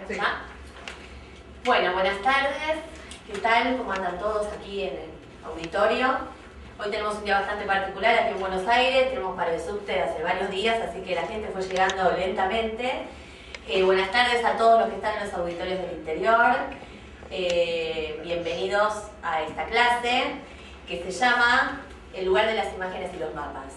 ¿Ya? Bueno, buenas tardes. ¿Qué tal? ¿Cómo andan todos aquí en el auditorio? Hoy tenemos un día bastante particular aquí en Buenos Aires. Tenemos paro de subte hace varios días, así que la gente fue llegando lentamente. Buenas tardes a todos los que están en los auditorios del interior. Bienvenidos a esta clase que se llama El lugar de las imágenes y los mapas.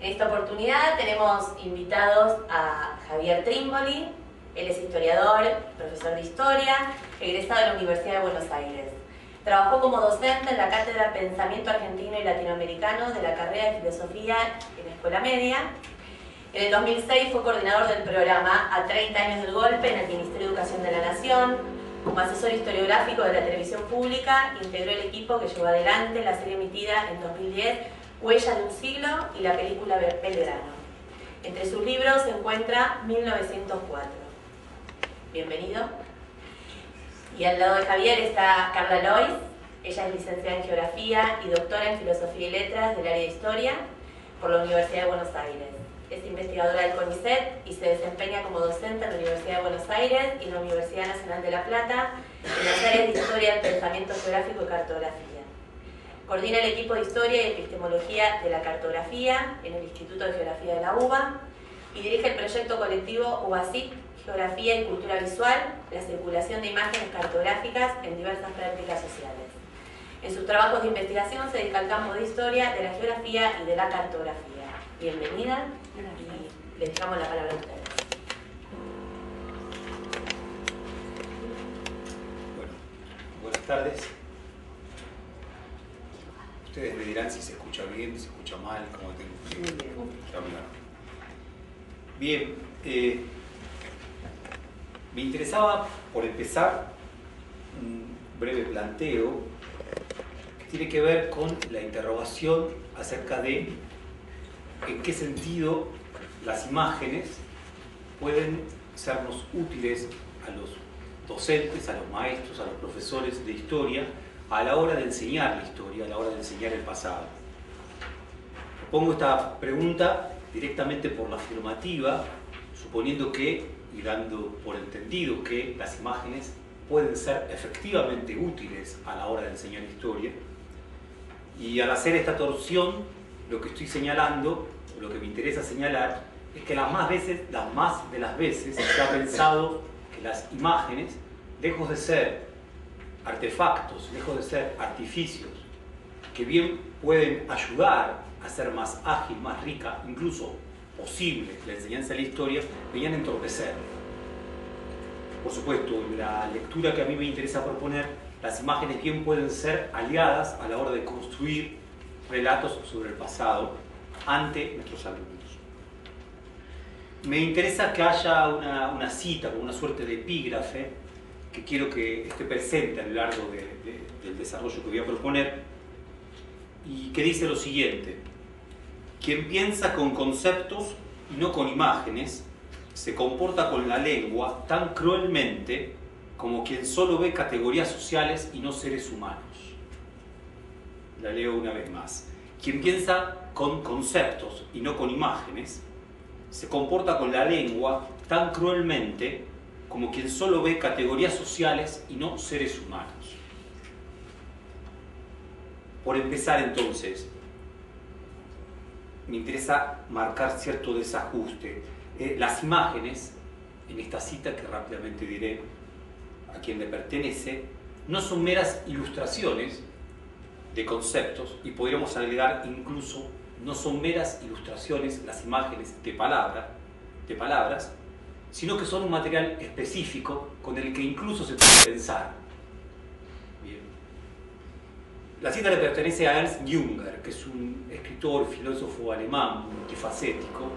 En esta oportunidad tenemos invitados a Javier Trimboli. Él es historiador, profesor de historia, egresado de la Universidad de Buenos Aires. Trabajó como docente en la cátedra Pensamiento Argentino y Latinoamericano de la carrera de Filosofía en la Escuela Media. En el 2006 fue coordinador del programa A 30 años del golpe en el Ministerio de Educación de la Nación. Como asesor historiográfico de la televisión pública, integró el equipo que llevó adelante la serie emitida en 2010, Huella de un siglo, y la película Belgrano. Entre sus libros se encuentra 1904. Bienvenido. Y al lado de Javier está Carla Lois. Ella es licenciada en Geografía y doctora en Filosofía y Letras del área de Historia por la Universidad de Buenos Aires. Es investigadora del CONICET y se desempeña como docente en la Universidad de Buenos Aires y en la Universidad Nacional de La Plata en las áreas de Historia del Pensamiento Geográfico y Cartografía. Coordina el equipo de Historia y Epistemología de la Cartografía en el Instituto de Geografía de la UBA y dirige el proyecto colectivo UBACIC, Geografía y Cultura Visual, la circulación de imágenes cartográficas en diversas prácticas sociales. En sus trabajos de investigación se dedica al campo de historia, de la geografía y de la cartografía. Bienvenida y les dejamos la palabra a ustedes. Bueno, buenas tardes. Ustedes me dirán si se escucha bien, si se escucha mal, cómo tengo que hablar. Bien, me interesaba, por empezar, un breve planteo que tiene que ver con la interrogación acerca de en qué sentido las imágenes pueden sernos útiles a los docentes, a los maestros, a los profesores de historia, a la hora de enseñar la historia, a la hora de enseñar el pasado. Pongo esta pregunta directamente por la afirmativa, suponiendo que, y dando por entendido que las imágenes pueden ser efectivamente útiles a la hora de enseñar historia. Y al hacer esta torsión, lo que estoy señalando, o lo que me interesa señalar, es que las más de las veces se ha pensado que las imágenes, lejos de ser artefactos, lejos de ser artificios, que bien pueden ayudar a ser más ágil, más rica, incluso posible la enseñanza de la historia, venían a entorpecer. Por supuesto, en la lectura que a mí me interesa proponer, las imágenes bien pueden ser aliadas a la hora de construir relatos sobre el pasado ante nuestros alumnos. Me interesa que haya una cita, como una suerte de epígrafe, que quiero que esté presente a lo largo del desarrollo que voy a proponer, y que dice lo siguiente: quien piensa con conceptos y no con imágenes, se comporta con la lengua tan cruelmente como quien solo ve categorías sociales y no seres humanos. La leo una vez más. Quien piensa con conceptos y no con imágenes, se comporta con la lengua tan cruelmente como quien solo ve categorías sociales y no seres humanos. Por empezar, entonces, me interesa marcar cierto desajuste. Las imágenes, en esta cita que rápidamente diré a quien le pertenece, no son meras ilustraciones de conceptos, y podríamos agregar incluso, no son meras ilustraciones las imágenes de palabras, sino que son un material específico con el que incluso se puede pensar. Bien. La cita le pertenece a Ernst Junger, que es un escritor, filósofo alemán multifacético,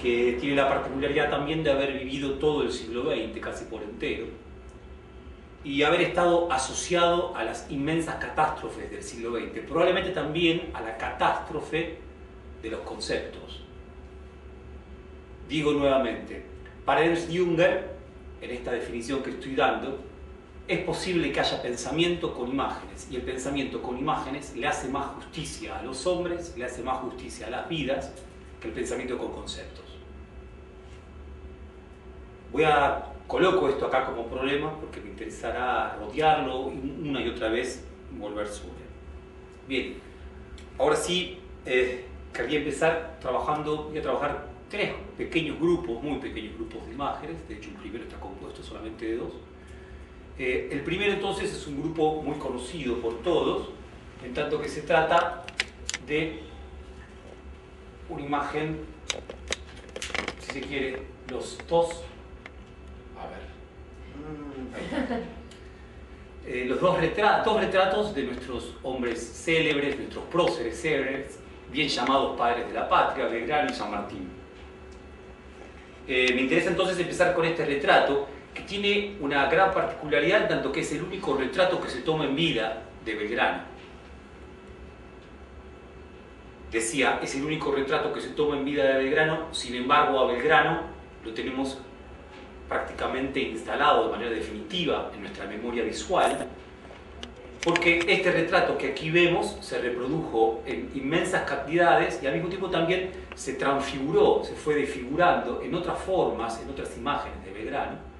que tiene la particularidad también de haber vivido todo el siglo XX, casi por entero, y haber estado asociado a las inmensas catástrofes del siglo XX, probablemente también a la catástrofe de los conceptos. Digo nuevamente, para Ernst Junger, en esta definición que estoy dando, es posible que haya pensamiento con imágenes, y el pensamiento con imágenes le hace más justicia a los hombres, le hace más justicia a las vidas, que el pensamiento con conceptos. Voy a coloco esto acá como problema porque me interesará rodearlo y una y otra vez volver sobre. Bien, ahora sí quería empezar voy a trabajar 3 pequeños grupos, muy pequeños grupos de imágenes. De hecho, el primero está compuesto solamente de 2. El primero entonces es un grupo muy conocido por todos, en tanto que se trata de una imagen, si se quiere, los dos, los dos retratos de nuestros hombres célebres, nuestros próceres célebres, bien llamados padres de la patria, Belgrano y San Martín. Me interesa entonces empezar con este retrato, que tiene una gran particularidad, tanto que es el único retrato que se toma en vida de Belgrano. Decía, es el único retrato que se toma en vida de Belgrano, sin embargo a Belgrano lo tenemos prácticamente instalado de manera definitiva en nuestra memoria visual, porque este retrato que aquí vemos se reprodujo en inmensas cantidades y al mismo tiempo también se transfiguró, se fue desfigurando en otras formas, en otras imágenes de Belgrano.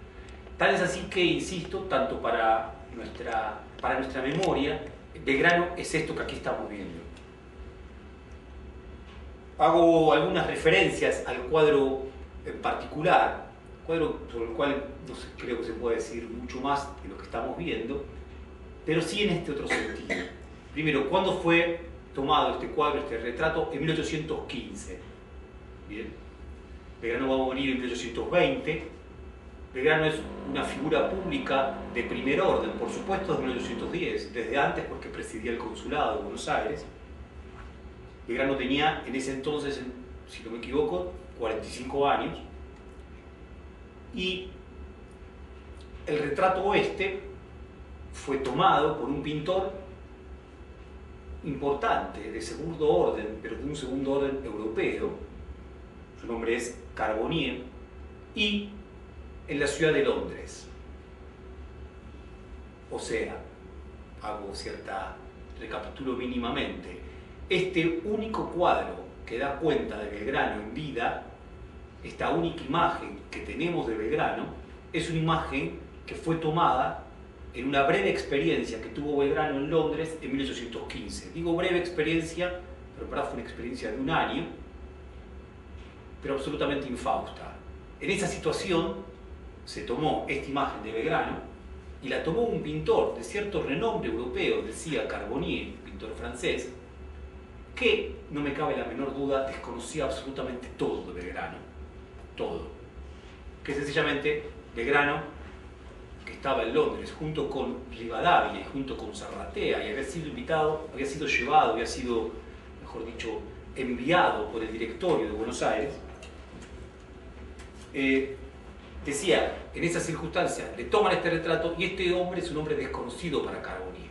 Tal es así que, insisto, tanto para nuestra memoria, Belgrano es esto que aquí estamos viendo. Hago algunas referencias al cuadro en particular, cuadro sobre el cual no sé, creo que se puede decir mucho más de lo que estamos viendo, pero sí en este otro sentido. Primero, ¿cuándo fue tomado este cuadro, este retrato? En 1815. Bien. Belgrano va a morir en 1820. Belgrano es una figura pública de primer orden, por supuesto desde 1810, desde antes porque presidía el consulado de Buenos Aires. Belgrano tenía en ese entonces, si no me equivoco, 45 años. Y el retrato este fue tomado por un pintor importante, de segundo orden, pero de un segundo orden europeo. Su nombre es Carbonnier, y en la ciudad de Londres. O sea, recapitulo mínimamente. Este único cuadro que da cuenta de Belgrano en vida, esta única imagen que tenemos de Belgrano, es una imagen que fue tomada en una breve experiencia que tuvo Belgrano en Londres en 1815. Digo breve experiencia, pero para fue una experiencia de un año, pero absolutamente infausta. En esa situación se tomó esta imagen de Belgrano y la tomó un pintor de cierto renombre europeo, decía Carbonnier, pintor francés, que, no me cabe la menor duda, desconocía absolutamente todo de Belgrano. Todo. Que sencillamente Belgrano, que estaba en Londres junto con Rivadavia y junto con Zarratea, y había sido llevado, había sido, mejor dicho, enviado por el directorio de Buenos Aires, decía, en esas circunstancias le toman este retrato y este hombre es un hombre desconocido para Carbonnier.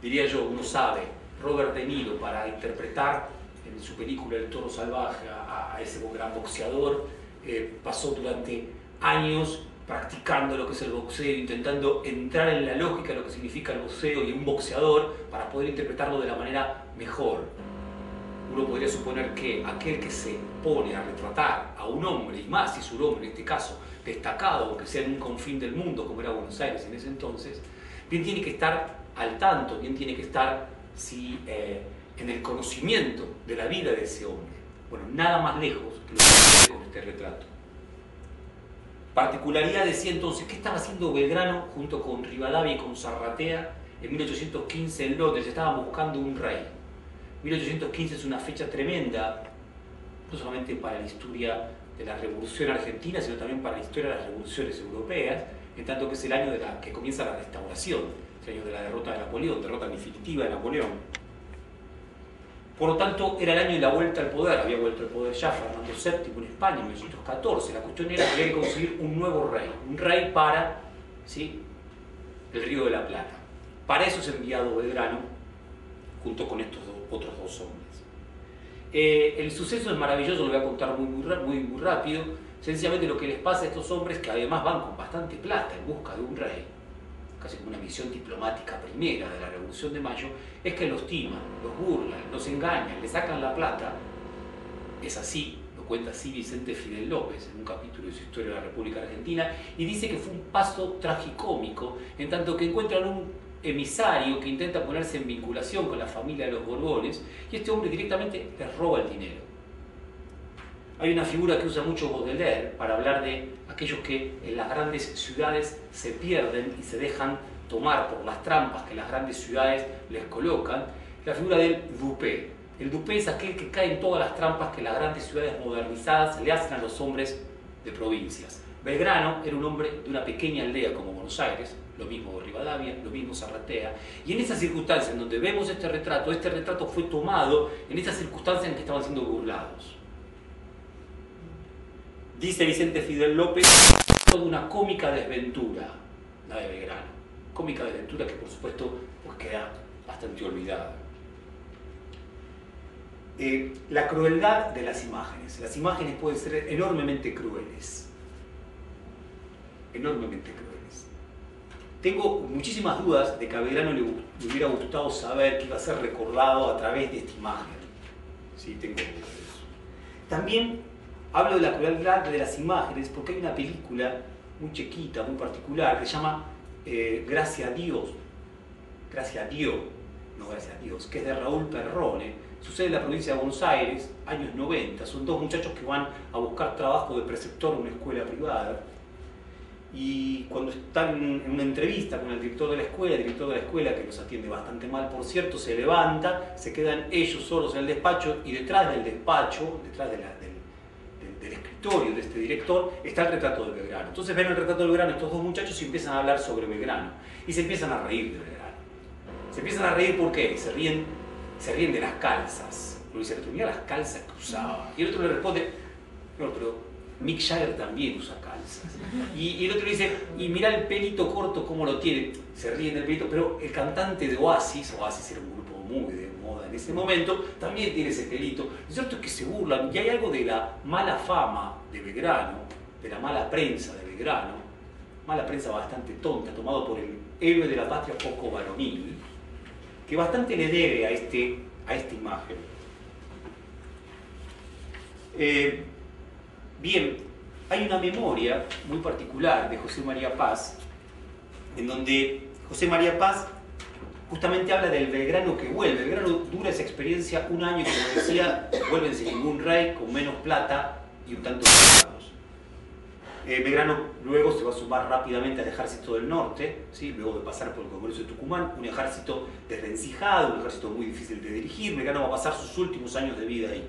Diría yo, uno sabe, Robert De Niro, para interpretar en su película El toro salvaje a ese gran boxeador, pasó durante años practicando lo que es el boxeo, intentando entrar en la lógica de lo que significa el boxeo y un boxeador para poder interpretarlo de la manera mejor. Uno podría suponer que aquel que se pone a retratar a un hombre, y más si es un hombre en este caso destacado, o que sea en un confín del mundo como era Buenos Aires en ese entonces, bien tiene que estar al tanto, bien tiene que estar en el conocimiento de la vida de ese hombre. Bueno, nada más lejos que lo que sucede con este retrato. Particularidad decía entonces, ¿qué estaba haciendo Belgrano junto con Rivadavia y con Zarratea en 1815 en Londres? Estaban buscando un rey. 1815 es una fecha tremenda, no solamente para la historia de la Revolución Argentina, sino también para la historia de las revoluciones europeas, en tanto que es el año que comienza la restauración, el año de la derrota de Napoleón, derrota definitiva de Napoleón. Por lo tanto, era el año de la vuelta al poder, había vuelto al poder ya Fernando VII en España en 1914. La cuestión era que había que conseguir un nuevo rey, un rey para el Río de la Plata. Para eso es enviado Belgrano junto con estos otros dos hombres. El suceso es maravilloso, lo voy a contar muy rápido. Sencillamente lo que les pasa a estos hombres, que además van con bastante plata en busca de un rey, casi como una misión diplomática primera de la Revolución de Mayo, es que los timan, los burlan, los engañan, le sacan la plata. Es así, lo cuenta así Vicente Fidel López en un capítulo de su Historia de la República Argentina, y dice que fue un paso tragicómico, en tanto que encuentran un emisario que intenta ponerse en vinculación con la familia de los Borbones, y este hombre directamente les roba el dinero. Hay una figura que usa mucho Baudelaire para hablar de aquellos que en las grandes ciudades se pierden y se dejan tomar por las trampas que las grandes ciudades les colocan, la figura del dupé. El dupé es aquel que cae en todas las trampas que las grandes ciudades modernizadas le hacen a los hombres de provincias. Belgrano era un hombre de una pequeña aldea como Buenos Aires, lo mismo Rivadavia, lo mismo Zarratea, y en esa circunstancia en donde vemos este retrato fue tomado en esas circunstancias en que estaban siendo burlados. Dice Vicente Fidel López, toda una cómica desventura, la de Belgrano. Cómica desventura que por supuesto pues queda bastante olvidada. La crueldad de las imágenes. Las imágenes pueden ser enormemente crueles. Enormemente crueles. Tengo muchísimas dudas de que a Belgrano le hubiera gustado saber que iba a ser recordado a través de esta imagen. Sí, tengo dudas de eso. También hablo de la crueldad de las imágenes porque hay una película muy chiquita, muy particular, que se llama Gracias a Dios. Gracias a Dios, no Gracias a Dios, que es de Raúl Perrone. Sucede en la provincia de Buenos Aires, años 90. Son dos muchachos que van a buscar trabajo de preceptor en una escuela privada. Y cuando están en una entrevista con el director de la escuela, que los atiende bastante mal, por cierto, se levanta, se quedan ellos solos en el despacho, y detrás del despacho, detrás del escritorio de este director, está el retrato de Belgrano. Entonces ven el retrato de Belgrano estos dos muchachos y empiezan a hablar sobre Belgrano. Y se empiezan a reír de Belgrano. Se empiezan a reír, ¿por qué? Se ríen de las calzas. Uno dice, mira las calzas que usaba. Y el otro le responde, no, pero Mick Jagger también usa calzas. Y el otro le dice, y mira el pelito corto cómo lo tiene. Se ríen del pelito, pero el cantante de Oasis era un grupo muy de moda en ese momento, también tiene ese pelito. Lo cierto es que se burlan, y hay algo de la mala fama de Belgrano, de la mala prensa de Belgrano, mala prensa bastante tonta, tomado por el héroe de la patria poco varonil, que bastante le debe a esta imagen. Bien, hay una memoria muy particular de José María Paz, en donde José María Paz justamente habla del Belgrano que vuelve. Belgrano dura esa experiencia un año, como decía, vuelven sin ningún rey, con menos plata y un tanto de soldados. Belgrano luego se va a sumar rápidamente al ejército del norte, ¿sí? Luego de pasar por el Congreso de Tucumán, un ejército desvencijado, un ejército muy difícil de dirigir. Belgrano va a pasar sus últimos años de vida ahí.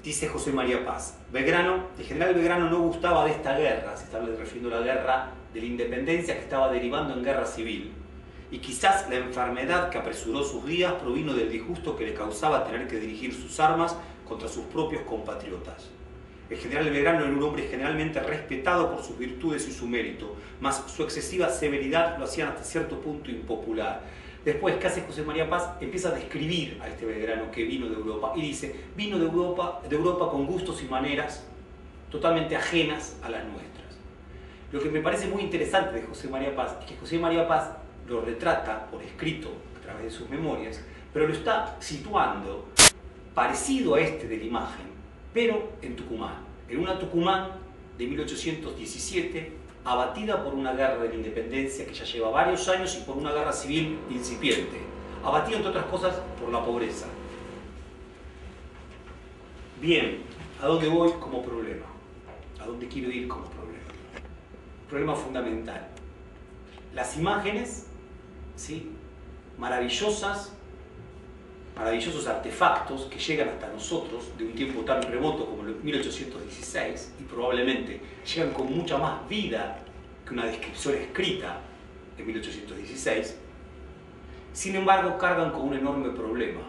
Dice José María Paz, el general Belgrano no gustaba de esta guerra, se está refiriendo a la guerra de la independencia que estaba derivando en guerra civil, y quizás la enfermedad que apresuró sus días provino del disgusto que le causaba tener que dirigir sus armas contra sus propios compatriotas. El general Belgrano era un hombre generalmente respetado por sus virtudes y su mérito, mas su excesiva severidad lo hacía hasta cierto punto impopular. Después, ¿qué hace José María Paz? Empieza a describir a este Belgrano que vino de Europa, y dice, vino de Europa con gustos y maneras totalmente ajenas a las nuestras. Lo que me parece muy interesante de José María Paz es que José María Paz lo retrata por escrito a través de sus memorias, pero lo está situando parecido a este de la imagen, pero en Tucumán, en una Tucumán de 1817, abatida por una guerra de la independencia que ya lleva varios años y por una guerra civil incipiente, abatida entre otras cosas por la pobreza. Bien, ¿a dónde voy como problema? ¿A dónde quiero ir como problema? Problema fundamental. Las imágenes, ¿sí? Maravillosos artefactos que llegan hasta nosotros de un tiempo tan remoto como el 1816 y probablemente llegan con mucha más vida que una descripción escrita de 1816, sin embargo cargan con un enorme problema.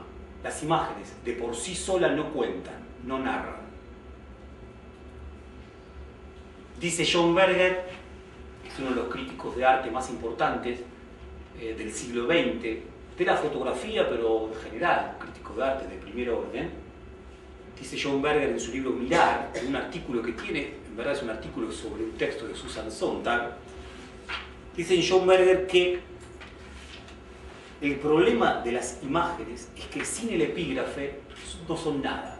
Las imágenes de por sí solas no cuentan, no narran. Dice John Berger, que es uno de los críticos de arte más importantes del siglo XX, de la fotografía, pero en general, crítico de arte de primer orden, dice John Berger en su libro Mirar, en un artículo que tiene, en verdad es un artículo sobre un texto de Susan Sontag, dice John Berger que El problema de las imágenes es que sin el epígrafe no son nada.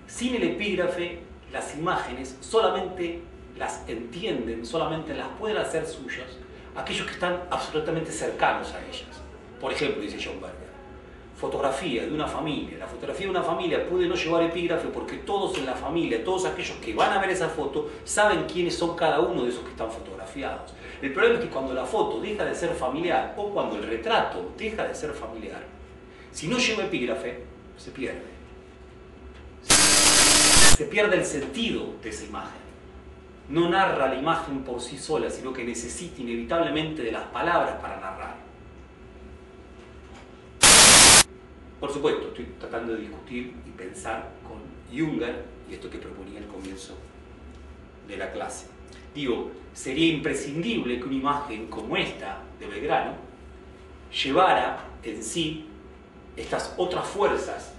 Sin el epígrafe, las imágenes solamente las entienden, solamente las pueden hacer suyas aquellos que están absolutamente cercanos a ellas. Por ejemplo, dice John Berger, fotografía de una familia. La fotografía de una familia puede no llevar epígrafe porque todos en la familia, todos aquellos que van a ver esa foto, saben quiénes son cada uno de esos que están fotografiados. El problema es que cuando la foto deja de ser familiar o cuando el retrato deja de ser familiar, si no lleva epígrafe, se pierde. Se pierde el sentido de esa imagen. No narra la imagen por sí sola, sino que necesita inevitablemente de las palabras para narrar. Por supuesto, estoy tratando de discutir y pensar con Junger y esto que proponía al comienzo de la clase. Digo, sería imprescindible que una imagen como esta de Belgrano llevara en sí estas otras fuerzas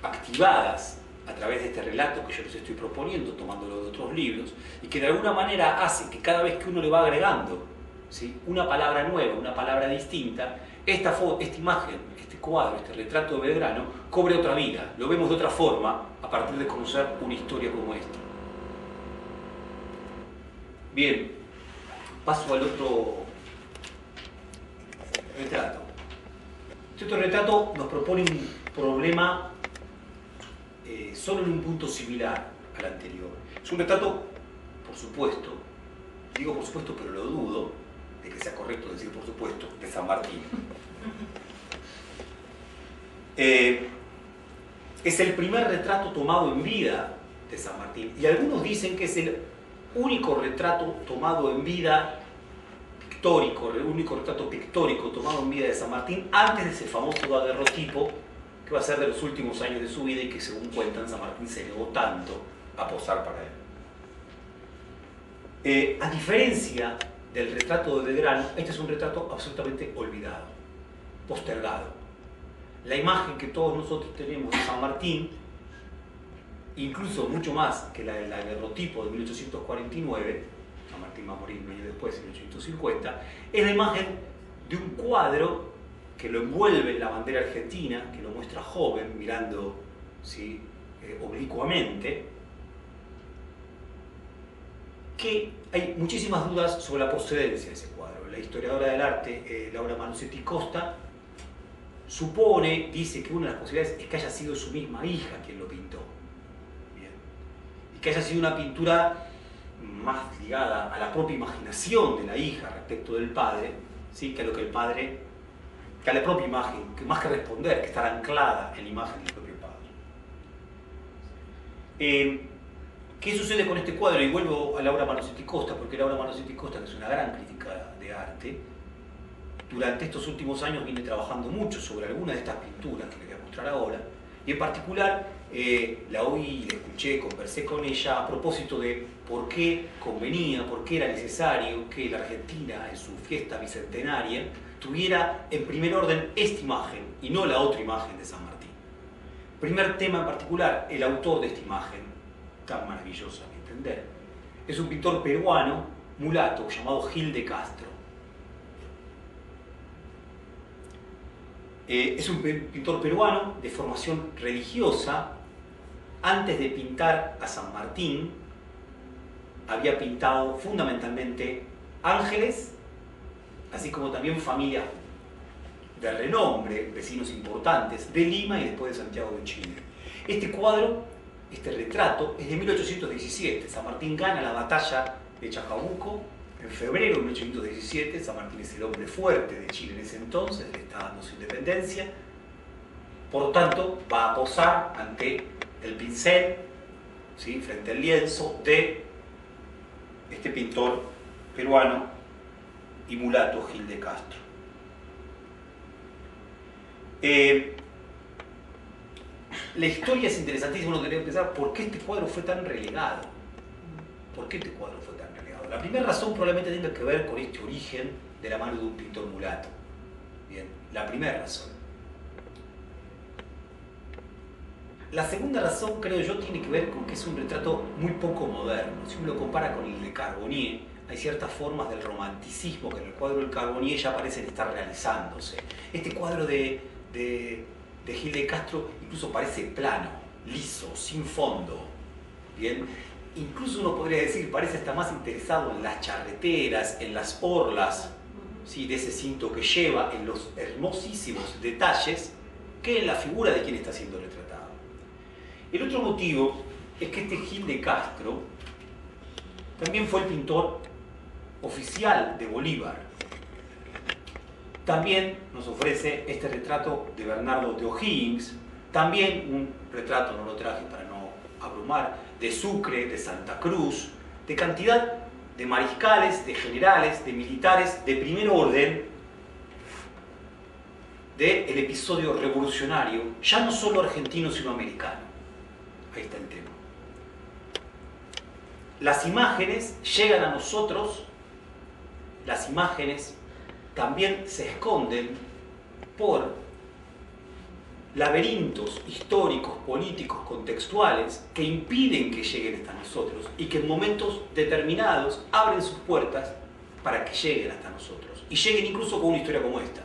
activadas a través de este relato que yo les estoy proponiendo, tomándolo de otros libros, y que de alguna manera hace que cada vez que uno le va agregando, ¿sí?, una palabra nueva, una palabra distinta, esta imagen, este cuadro, este retrato de Belgrano, cobre otra vida, lo vemos de otra forma a partir de conocer una historia como esta. Bien, paso al otro retrato. Este otro retrato nos propone un problema solo en un punto similar al anterior. Es un retrato, por supuesto, digo por supuesto, pero lo dudo de que sea correcto decir por supuesto, de San Martín. Es el primer retrato tomado en vida de San Martín, y algunos dicen que es el único retrato tomado en vida pictórico, el único retrato pictórico tomado en vida de San Martín antes de ese famoso daguerrotipo que va a ser de los últimos años de su vida y que, según cuentan, San Martín se negó tanto a posar para él. A diferencia del retrato de Belgrano, este es un retrato absolutamente olvidado, postergado. La imagen que todos nosotros tenemos de San Martín, incluso mucho más que la del daguerrotipo de 1849, San Martín va a morir un año después, en 1850, es la imagen de un cuadro que lo envuelve en la bandera argentina, que lo muestra joven, mirando, ¿sí?, oblicuamente, que hay muchísimas dudas sobre la procedencia de ese cuadro. La historiadora del arte, Laura Manosetti Costa, dice que una de las posibilidades es que haya sido su misma hija quien lo pintó. Bien. Y que haya sido una pintura más ligada a la propia imaginación de la hija respecto del padre, ¿sí?, que a lo que el padre, que a la propia imagen, que más que responder, que estar anclada en la imagen del propio padre. ¿Qué sucede con este cuadro? Y vuelvo a Laura Manosetti Costa, porque Laura Manosetti Costa, que es una gran crítica de arte, durante estos últimos años viene trabajando mucho sobre algunas de estas pinturas que les voy a mostrar ahora, y en particular la oí, la escuché, conversé con ella a propósito de por qué convenía, por qué era necesario que la Argentina, en su fiesta bicentenaria, tuviera en primer orden esta imagen y no la otra imagen de San Martín. Primer tema en particular, el autor de esta imagen, tan maravillosa a mi entender, es un pintor peruano, mulato, llamado Gil de Castro. Es un pintor peruano de formación religiosa. Antes de pintar a San Martín, había pintado fundamentalmente ángeles, así como también familias de renombre, vecinos importantes de Lima y después de Santiago de Chile. Este cuadro, este retrato, es de 1817. San Martín gana la batalla de Chacabuco en febrero de 1817. San Martín es el hombre fuerte de Chile en ese entonces, le está dando su independencia. Por tanto, va a posar ante el pincel, ¿sí?, frente al lienzo de este pintor peruano y mulato Gil de Castro. La historia es interesantísima. Uno tendría que pensar por qué este cuadro fue tan relegado. ¿Por qué este cuadro fue tan relegado? La primera razón probablemente tenga que ver con este origen de la mano de un pintor mulato. Bien, la primera razón. La segunda razón, creo yo, tiene que ver con que es un retrato muy poco moderno. Si uno lo compara con el de Carbonnier, hay ciertas formas del romanticismo que en el cuadro del Carbonnier ya parecen estar realizándose. Este cuadro de Gil de Castro incluso parece plano, liso, sin fondo. ¿Bien? Incluso uno podría decir, parece hasta más interesado en las charreteras, en las orlas, ¿sí?, de ese cinto que lleva, en los hermosísimos detalles, que en la figura de quien está siendo retratado. El otro motivo es que este Gil de Castro también fue el pintor oficial de Bolívar. También nos ofrece este retrato de Bernardo de O'Higgins, también un retrato, no lo traje para no abrumar, de Sucre, de Santa Cruz, de cantidad de mariscales, de generales, de militares de primer orden del episodio revolucionario, ya no solo argentino sino americano. Ahí está el tema. Las imágenes llegan a nosotros, las imágenes también se esconden por laberintos históricos, políticos, contextuales que impiden que lleguen hasta nosotros y que en momentos determinados abren sus puertas para que lleguen hasta nosotros y lleguen incluso con una historia como esta.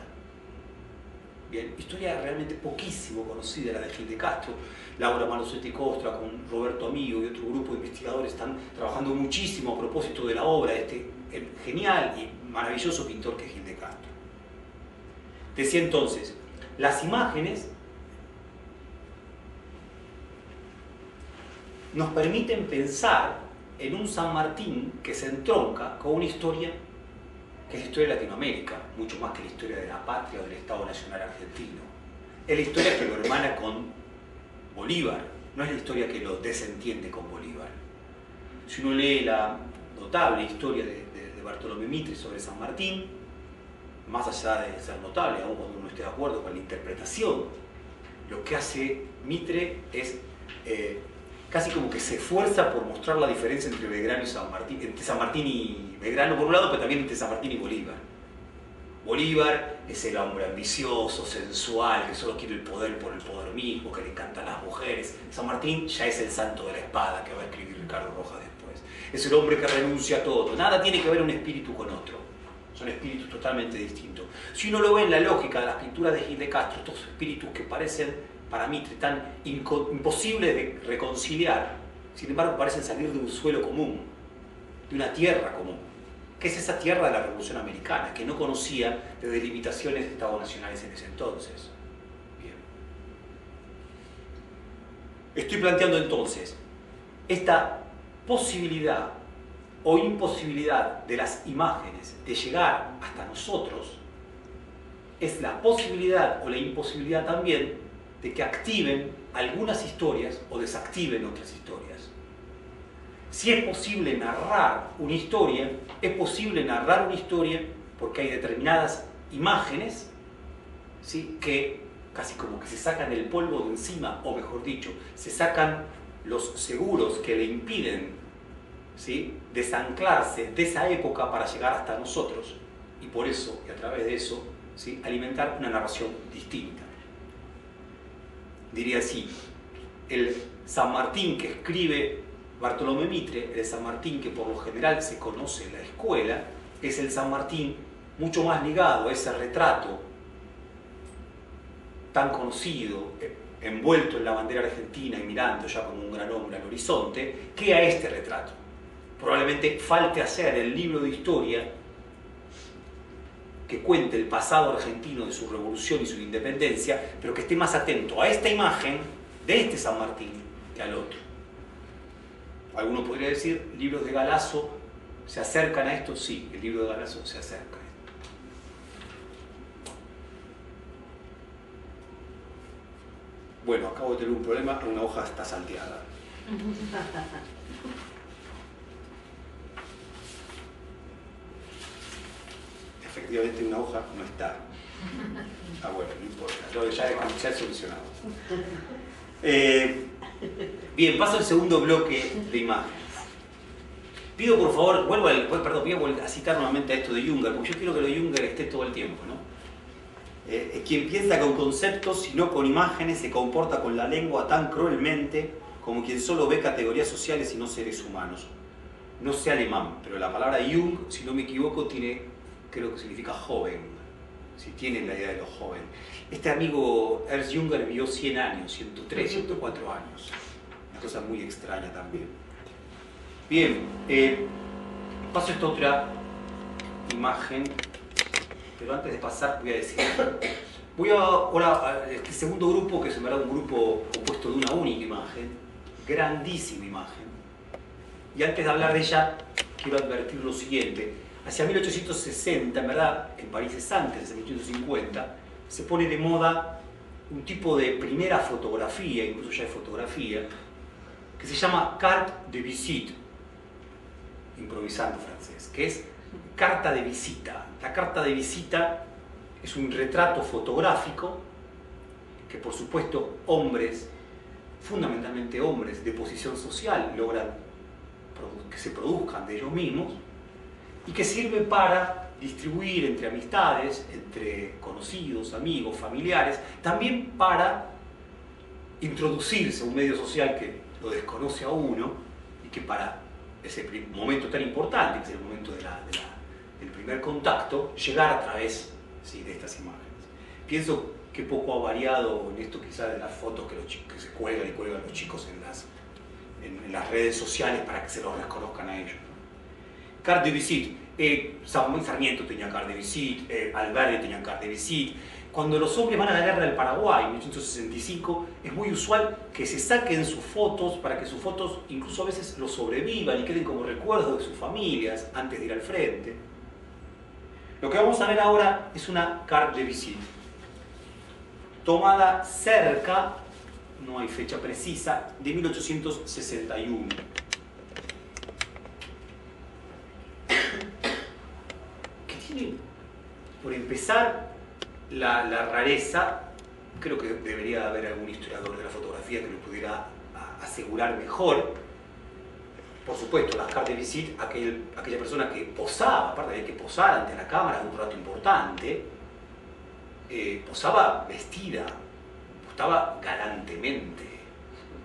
Bien, historia realmente poquísimo conocida, la de Gil de Castro. Laura Malosetti Costra con Roberto Amigo y otro grupo de investigadores están trabajando muchísimo a propósito de la obra de este genial y maravilloso pintor que es Gil de Castro. Decía entonces, las imágenes nos permiten pensar en un San Martín que se entronca con una historia que es la historia de Latinoamérica, mucho más que la historia de la patria o del Estado Nacional Argentino. Es la historia que lo hermana con Bolívar, no es la historia que lo desentiende con Bolívar. Si uno lee la notable historia de Bartolomé Mitre sobre San Martín, más allá de ser notable, aun cuando uno esté de acuerdo con la interpretación, lo que hace Mitre es casi como que se esfuerza por mostrar la diferencia entre Belgrano y San Martín, entre San Martín y Belgrano por un lado, pero también entre San Martín y Bolívar. Bolívar es el hombre ambicioso, sensual, que solo quiere el poder por el poder mismo, que le encantan las mujeres. San Martín ya es el santo de la espada, que va a escribir Ricardo Rojas después. Es el hombre que renuncia a todo. Nada tiene que ver un espíritu con otro. Son espíritus totalmente distintos. Si uno lo ve en la lógica de las pinturas de Gil de Castro, estos espíritus que parecen para mí tan imposibles de reconciliar, sin embargo parecen salir de un suelo común, de una tierra común, que es esa tierra de la Revolución Americana, que no conocía de delimitaciones de Estados nacionales en ese entonces. Bien. Estoy planteando entonces esta posibilidad o imposibilidad de las imágenes de llegar hasta nosotros, es la posibilidad o la imposibilidad también de que activen algunas historias o desactiven otras historias. Si es posible narrar una historia, es posible narrar una historia porque hay determinadas imágenes, ¿sí?, que casi como que se sacan el polvo de encima, o mejor dicho, se sacan los seguros que le impiden, ¿sí?, desanclarse de esa época para llegar hasta nosotros, y por eso, y a través de eso, ¿sí?, alimentar una narración distinta. Diría así, el San Martín que escribe Bartolomé Mitre, el San Martín que por lo general se conoce en la escuela, es el San Martín mucho más ligado a ese retrato tan conocido, envuelto en la bandera argentina y mirando ya como un gran hombre al horizonte, que a este retrato. Probablemente falte hacer el libro de historia que cuente el pasado argentino de su revolución y su independencia, pero que esté más atento a esta imagen de este San Martín que al otro. Alguno podría decir, libros de Galasso se acercan a esto. Sí, el libro de Galasso se acerca a esto. Bueno, acabo de tener un problema, una hoja está salteada. Efectivamente una hoja no está. Ah, bueno, no importa, ya he solucionado. Bien, paso al segundo bloque de imágenes. Pido por favor, voy a citar nuevamente a esto de Junger, porque yo quiero que lo de Junger esté todo el tiempo, ¿no? Quien piensa con conceptos y no con imágenes se comporta con la lengua tan cruelmente como quien solo ve categorías sociales y no seres humanos. no sé alemán, pero la palabra Jung, si no me equivoco, creo que significa joven, si tienen la idea de lo joven. Este amigo Ernst Jünger vivió 100 años, 103, 104 años. Una cosa muy extraña también. Bien, paso a esta otra imagen, pero antes de pasar voy a decir, voy ahora a este segundo grupo, que es en verdad un grupo compuesto de una única imagen, grandísima imagen. Y antes de hablar de ella, quiero advertir lo siguiente. Hacia 1860, en verdad, en París es antes, en 1850, se pone de moda un tipo de primera fotografía, incluso ya es fotografía, que se llama carte de visite, improvisando francés, que es carta de visita. La carta de visita es un retrato fotográfico que, por supuesto, hombres, fundamentalmente hombres de posición social, logran que se produzcan de ellos mismos y que sirve para distribuir entre amistades, entre conocidos, amigos, familiares, también para introducirse a un medio social que lo desconoce a uno y que para ese momento tan importante, que es el momento del primer contacto, llegar a través, ¿sí?, de estas imágenes. Pienso que poco ha variado en esto quizás de las fotos que se cuelgan y cuelgan los chicos en las redes sociales para que se los reconozcan a ellos, ¿no? Carte de visite. Sarmiento tenía carte de visite, Alberdi tenía carte de visite. Cuando los hombres van a la guerra del Paraguay en 1865, es muy usual que se saquen sus fotos para que sus fotos incluso a veces los sobrevivan y queden como recuerdos de sus familias antes de ir al frente. Lo que vamos a ver ahora es una carte de visite, tomada cerca, no hay fecha precisa, de 1861. Que tiene, por empezar, la rareza, creo que debería haber algún historiador de la fotografía que lo pudiera asegurar mejor. Por supuesto, las cartes de visite, aquella persona que posaba, aparte de que posara ante la cámara de un rato importante, posaba vestida, posaba galantemente.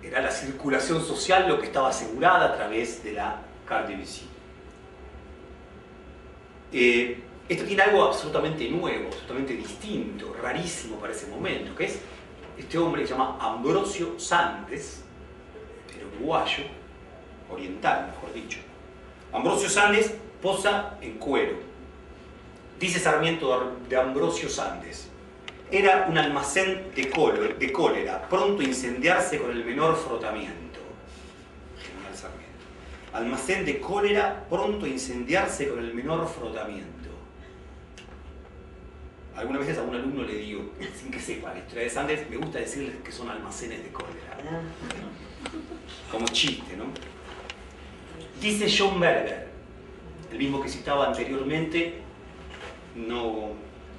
Era la circulación social lo que estaba asegurada a través de la carte de visite. Esto tiene algo absolutamente nuevo, absolutamente distinto, rarísimo para ese momento, que es este hombre que se llama Ambrosio Sandes, el uruguayo, oriental mejor dicho. Ambrosio Sandes posa en cuero. Dice Sarmiento de Ambrosio Sandes: era un almacén de cólera, pronto a incendiarse con el menor frotamiento. Genial Sarmiento. Almacén de cólera, pronto a incendiarse con el menor frotamiento. Algunas veces a un alumno le digo, sin que sepa la historia de Sandes, me gusta decirles que son almacenes de cólera. Como chiste, ¿no? Dice John Berger, el mismo que citaba anteriormente,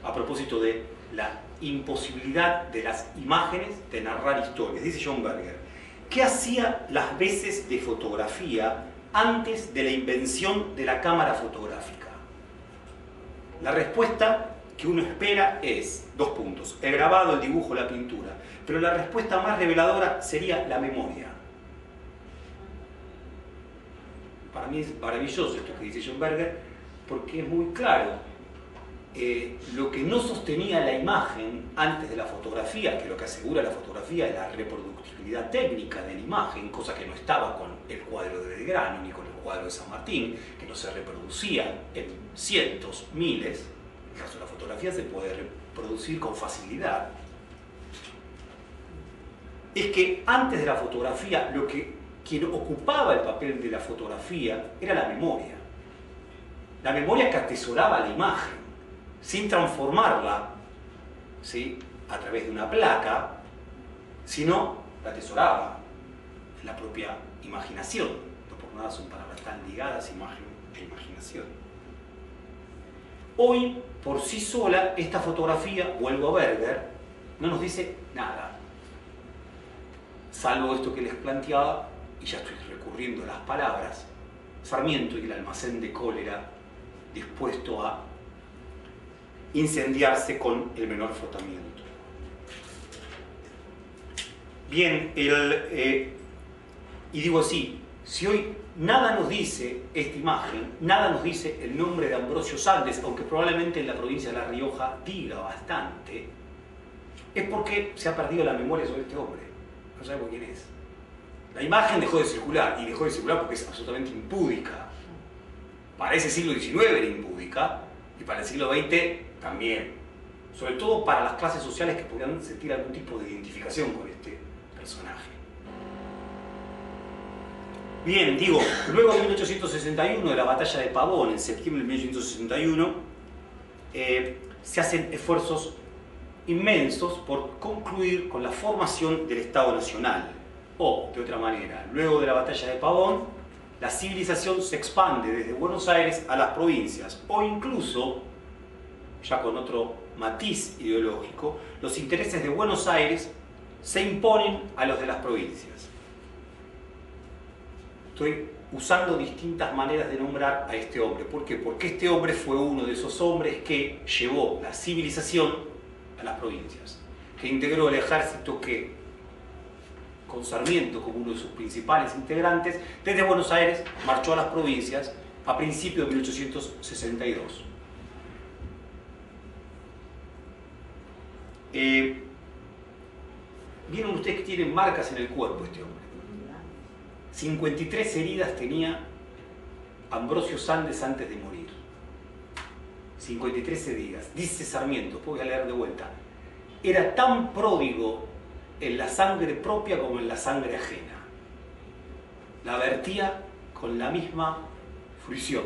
a propósito de la imposibilidad de las imágenes de narrar historias. Dice John Berger: ¿qué hacía las veces de fotografía antes de la invención de la cámara fotográfica? La respuesta que uno espera es, dos puntos, el grabado, el dibujo, la pintura. Pero la respuesta más reveladora sería la memoria. Para mí es maravilloso esto que dice John Berger, porque es muy claro. Lo que no sostenía la imagen antes de la fotografía, que lo que asegura la fotografía es la reproductibilidad técnica de la imagen, cosa que no estaba con el cuadro de Belgrano ni con el cuadro de San Martín, que no se reproducían en cientos, miles. En el caso de la fotografía se puede reproducir con facilidad. Es que antes de la fotografía, quien ocupaba el papel de la fotografía era la memoria. La memoria que atesoraba la imagen, sin transformarla, ¿sí?, a través de una placa, sino la atesoraba en la propia imaginación. No por nada son palabras tan ligadas, imagen e imaginación. Hoy, por sí sola, esta fotografía, vuelvo a Berger, no nos dice nada. Salvo esto que les planteaba, y ya estoy recurriendo a las palabras, Sarmiento y el almacén de cólera dispuesto a incendiarse con el menor frotamiento. Bien, y digo así, Si hoy nada nos dice esta imagen, nada nos dice el nombre de Ambrosio Sandes, aunque probablemente en la provincia de La Rioja diga bastante, es porque se ha perdido la memoria sobre este hombre. No sabemos quién es. La imagen dejó de circular, y dejó de circular porque es absolutamente impúdica. Para ese siglo XIX era impúdica, y para el siglo XX también. Sobre todo para las clases sociales que podían sentir algún tipo de identificación con este personaje. Bien, digo, luego de 1861, de la batalla de Pavón, en septiembre de 1861, se hacen esfuerzos inmensos por concluir con la formación del Estado Nacional. O, de otra manera, luego de la batalla de Pavón, la civilización se expande desde Buenos Aires a las provincias, o incluso, ya con otro matiz ideológico, los intereses de Buenos Aires se imponen a los de las provincias. Estoy usando distintas maneras de nombrar a este hombre. ¿Por qué? Porque este hombre fue uno de esos hombres que llevó la civilización a las provincias, que integró el ejército que, con Sarmiento como uno de sus principales integrantes, desde Buenos Aires marchó a las provincias a principios de 1862. Vieron ustedes que tiene marcas en el cuerpo este hombre. 53 heridas tenía Ambrosio Sandes antes de morir. 53 heridas. Dice Sarmiento, voy a leer de vuelta. Era tan pródigo en la sangre propia como en la sangre ajena. La vertía con la misma fruición.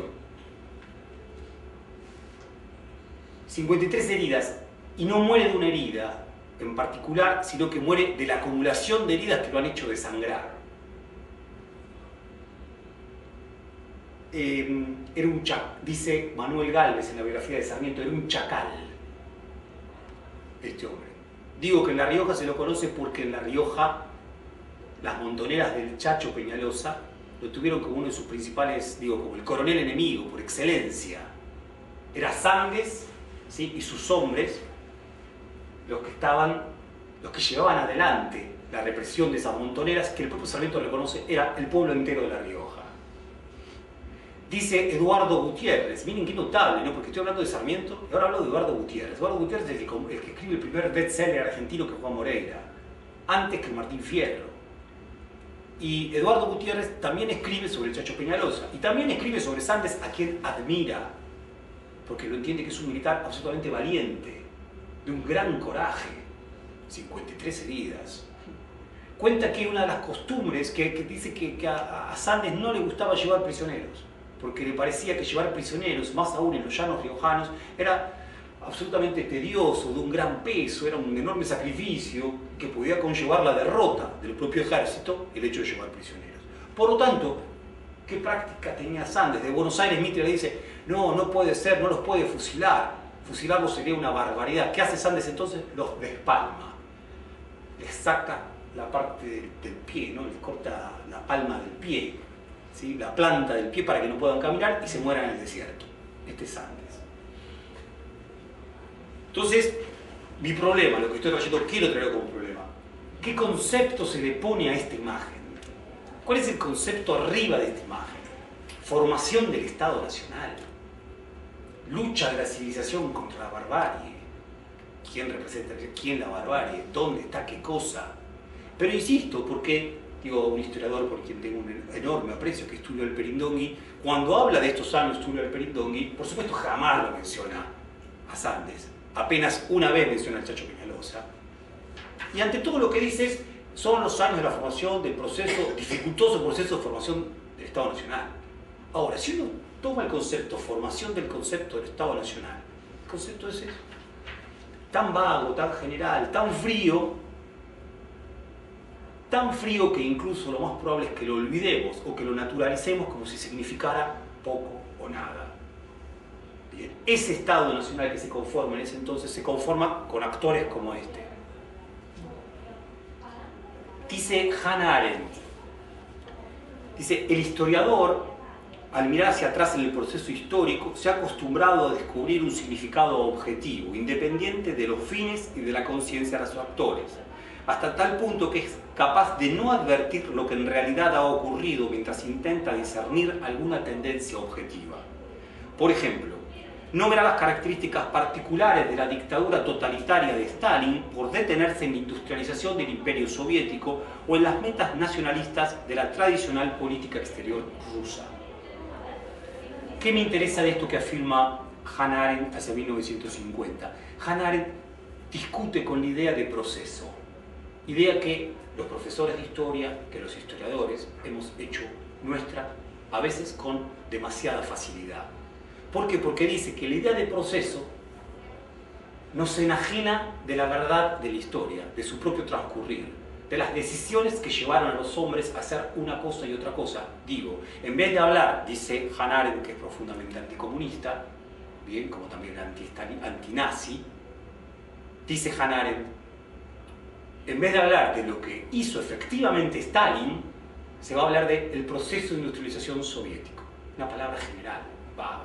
53 heridas, y no muere de una herida en particular, sino que muere de la acumulación de heridas que lo han hecho desangrar. Era un dice Manuel Gálvez en la biografía de Sarmiento, era un chacal este hombre. Digo que en La Rioja se lo conoce porque en La Rioja las montoneras del Chacho Peñalosa lo tuvieron como uno de sus principales, digo, como el coronel enemigo por excelencia. Era Sandes, ¿sí?, y sus hombres los que llevaban adelante la represión de esas montoneras, que el propio Sarmiento reconoce era el pueblo entero de La Rioja. Dice Eduardo Gutiérrez, miren qué notable, ¿no? Porque estoy hablando de Sarmiento y ahora hablo de Eduardo Gutiérrez. Eduardo Gutiérrez es el que escribe el primer bestseller argentino que Juan Moreira, antes que Martín Fierro. Y Eduardo Gutiérrez también escribe sobre el Chacho Peñalosa y también escribe sobre Sandes, a quien admira, porque lo entiende que es un militar absolutamente valiente, de un gran coraje. 53 heridas. Cuenta que una de las costumbres que dice que a Sandes no le gustaba llevar prisioneros, porque le parecía que llevar prisioneros, más aún en los llanos riojanos, era absolutamente tedioso, de un gran peso, era un enorme sacrificio que podía conllevar la derrota del propio ejército, el hecho de llevar prisioneros. Por lo tanto, ¿qué práctica tenía Sandes? De Buenos Aires Mitre le dice, no puede ser, no los puede fusilar, fusilarlos sería una barbaridad. ¿Qué hace Sandes entonces? Los despalma, les saca la parte del pie, ¿no? Les corta la palma del pie, ¿sí?, la planta del pie para que no puedan caminar y se mueran en el desierto. Este es Sandes. Entonces, mi problema, lo que estoy trayendo, quiero traerlo como problema. ¿Qué concepto se le pone a esta imagen? ¿Cuál es el concepto arriba de esta imagen? Formación del Estado Nacional. Lucha de la civilización contra la barbarie. ¿Quién representa? ¿Quién la barbarie? ¿Dónde está? ¿Qué cosa? Pero insisto, porque, digo, un historiador por quien tengo un enorme aprecio, que es Tulio Alperindongui, cuando habla de estos años Tulio Alperindongui, por supuesto jamás lo menciona a Sandes. Apenas una vez menciona al Chacho Peñalosa. Y ante todo lo que dices son los años de la formación del proceso, dificultoso proceso de formación del Estado Nacional. Ahora, si uno toma el concepto, formación del concepto del Estado Nacional, el concepto es eso. Tan vago, tan general, tan frío que incluso lo más probable es que lo olvidemos o que lo naturalicemos como si significara poco o nada. Bien. Ese Estado Nacional que se conforma en ese entonces se conforma con actores como este. Dice Hannah Arendt, dice, el historiador, al mirar hacia atrás en el proceso histórico, se ha acostumbrado a descubrir un significado objetivo, independiente de los fines y de la conciencia de sus actores. hasta tal punto que es capaz de no advertir lo que en realidad ha ocurrido mientras intenta discernir alguna tendencia objetiva. Por ejemplo, no verá las características particulares de la dictadura totalitaria de Stalin por detenerse en la industrialización del imperio soviético o en las metas nacionalistas de la tradicional política exterior rusa. ¿Qué me interesa de esto que afirma Hannah Arendt hacia 1950? Hannah Arendt discute con la idea de proceso, idea que los profesores de historia, que los historiadores hemos hecho nuestra, a veces con demasiada facilidad. ¿Por qué? Porque dice que la idea de proceso nos enajena de la verdad de la historia, de su propio transcurrir, de las decisiones que llevaron a los hombres a hacer una cosa y otra cosa. Digo, en vez de hablar, dice Hannah Arendt, que es profundamente anticomunista, bien, como también antinazi, dice Hannah Arendt, en vez de hablar de lo que hizo efectivamente Stalin, se va a hablar del proceso de industrialización soviético. Una palabra general, vaga.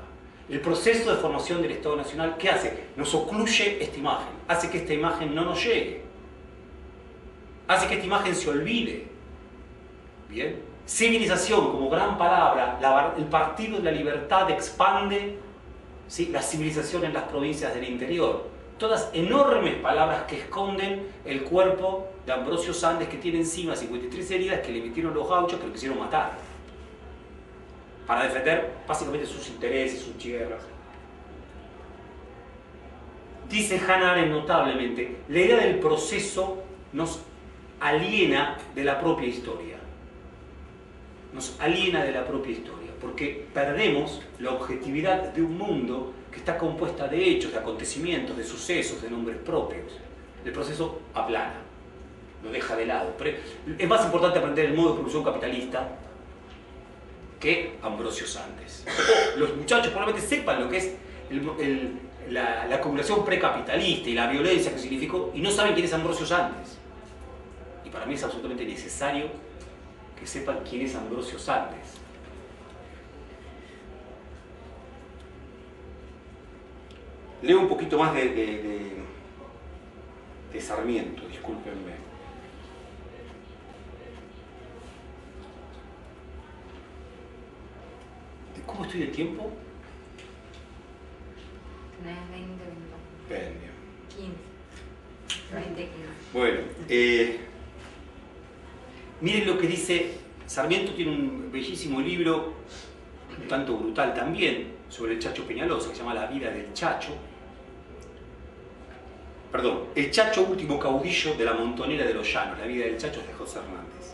El proceso de formación del Estado Nacional, ¿qué hace? Nos ocluye esta imagen, hace que esta imagen no nos llegue, hace que esta imagen se olvide. Bien. Civilización como gran palabra, el Partido de la Libertad expande, ¿sí?, la civilización en las provincias del interior. Todas enormes palabras que esconden el cuerpo de Ambrosio Sandes, que tiene encima 53 heridas que le metieron los gauchos, que lo quisieron matar para defender básicamente sus intereses, sus tierras. Dice Hannah Arendt notablemente, la idea del proceso nos aliena de la propia historia. Nos aliena de la propia historia, porque perdemos la objetividad de un mundo que está compuesta de hechos, de acontecimientos, de sucesos, de nombres propios. El proceso aplana, lo deja de lado. Pero es más importante aprender el modo de producción capitalista que Ambrosio Sandes. Los muchachos probablemente sepan lo que es la acumulación precapitalista y la violencia que significó, y no saben quién es Ambrosio Sandes. Y para mí es absolutamente necesario que sepan quién es Ambrosio Sandes. Leo un poquito más de Sarmiento, discúlpenme. ¿Cómo estoy de tiempo? Tenés 20 minutos. 15. 20, 15. Bueno, miren lo que dice Sarmiento. Tiene un bellísimo libro, un tanto brutal también, sobre el Chacho Peñalosa, que se llama La vida del Chacho. Perdón, El Chacho, último caudillo de la Montonera de los Llanos. La vida del Chacho es de José Hernández.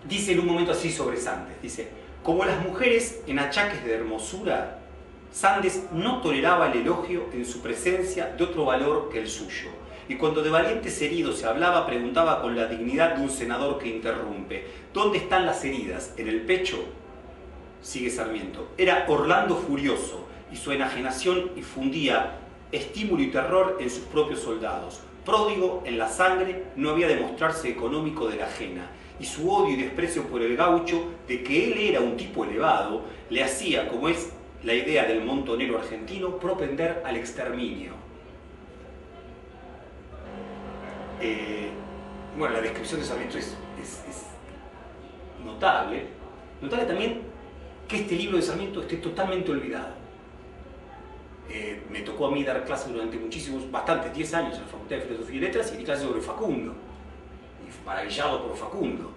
Dice en un momento así sobre Sandes, dice: como las mujeres en achaques de hermosura, Sandes no toleraba el elogio en su presencia de otro valor que el suyo. Y cuando de valientes heridos se hablaba, preguntaba con la dignidad de un senador que interrumpe: ¿dónde están las heridas? ¿En el pecho? Sigue Sarmiento. Era Orlando furioso, y su enajenación infundía estímulo y terror en sus propios soldados. Pródigo en la sangre, no había de mostrarse económico de la ajena, y su odio y desprecio por el gaucho, de que él era un tipo elevado, le hacía, como es la idea del montonero argentino, propender al exterminio. Bueno, la descripción de Sarmiento es notable. Notable también que este libro de Sarmiento esté totalmente olvidado. Me tocó a mí dar clases durante bastantes 10 años en la Facultad de Filosofía y Letras, y di clases sobre Facundo, y maravillado por Facundo.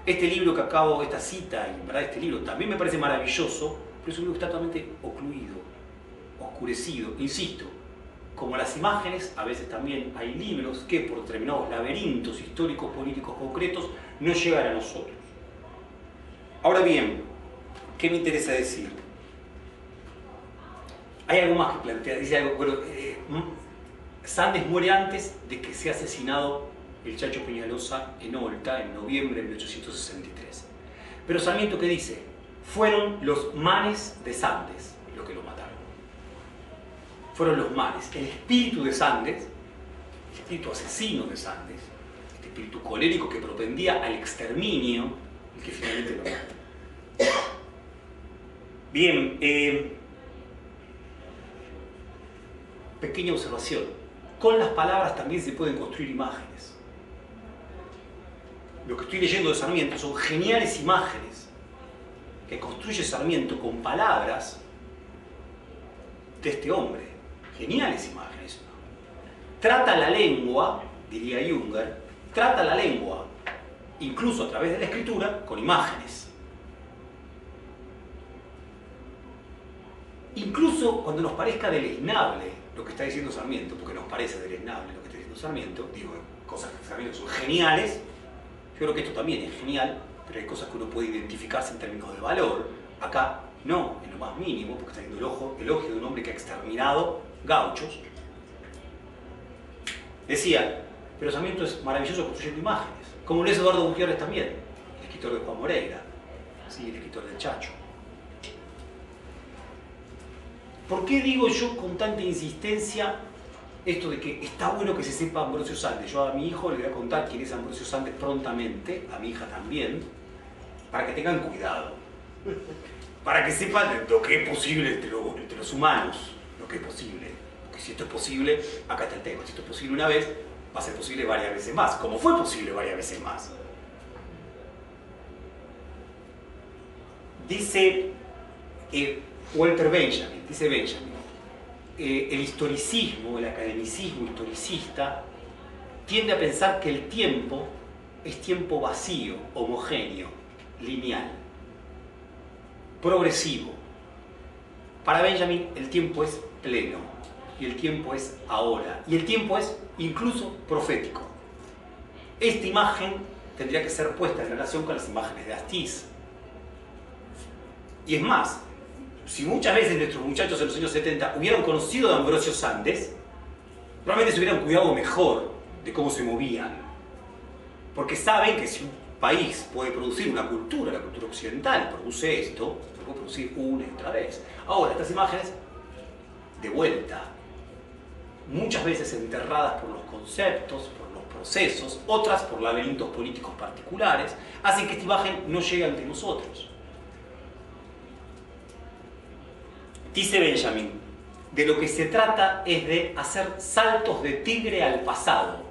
Este libro que acabo, esta cita, y en verdad este libro también me parece maravilloso, pero es un libro que está totalmente ocluido, oscurecido. Insisto, como las imágenes, a veces también hay libros que por determinados laberintos históricos, políticos concretos, no llegan a nosotros. Ahora bien, ¿qué me interesa decir? Hay algo más que plantear. Dice algo, bueno, Sandes muere antes de que sea asesinado el Chacho Peñalosa en Olta, en noviembre de 1863. Pero Sarmiento, ¿qué dice? Fueron los manes de Sandes los que lo mataron. Fueron los manes. El espíritu de Sandes, el espíritu asesino de Sandes, este espíritu colérico que propendía al exterminio, el que finalmente lo mata. Bien, pequeña observación. Con las palabras también se pueden construir imágenes. lo que estoy leyendo de Sarmiento son geniales imágenes que construye Sarmiento con palabras de este hombre. Geniales imágenes. Trata la lengua, diría Junger, trata la lengua, incluso a través de la escritura, con imágenes. Incluso cuando nos parezca deleznable lo que está diciendo Sarmiento, porque nos parece deleznable lo que está diciendo Sarmiento, digo, cosas que Sarmiento son geniales, yo creo que esto también es genial, pero hay cosas que uno puede identificarse en términos de valor. Acá no, en lo más mínimo, porque está haciendo elogio de un hombre que ha exterminado gauchos. Decía, pero Sarmiento es maravilloso construyendo imágenes, como lo es Eduardo Gutiérrez también, el escritor de Juan Moreira, ¿sí? El escritor del Chacho. ¿Por qué digo yo con tanta insistencia esto de que está bueno que se sepa Ambrosio Sandes? Yo a mi hijo le voy a contar quién es Ambrosio Sandes prontamente, a mi hija también, para que tengan cuidado, para que sepan lo que es posible entre los humanos, lo que es posible. Porque si esto es posible, acá está el tema, si esto es posible una vez, va a ser posible varias veces más, como fue posible varias veces más. Dice Walter Benjamin, el historicismo, el academicismo historicista, tiende a pensar que el tiempo es tiempo vacío, homogéneo, lineal, progresivo. Para Benjamin el tiempo es pleno, y el tiempo es ahora, y el tiempo es incluso profético. Esta imagen tendría que ser puesta en relación con las imágenes de Astiz. Y es más, si muchas veces nuestros muchachos en los años 70 hubieran conocido a Ambrosio Sandes, probablemente se hubieran cuidado mejor de cómo se movían. Porque saben que si un país puede producir una cultura, la cultura occidental produce esto, lo puede producir una y otra vez. Ahora, estas imágenes, de vuelta, muchas veces enterradas por los conceptos, por los procesos, otras por laberintos políticos particulares, hacen que esta imagen no llegue ante nosotros. Dice Benjamin, de lo que se trata es de hacer saltos de tigre al pasado.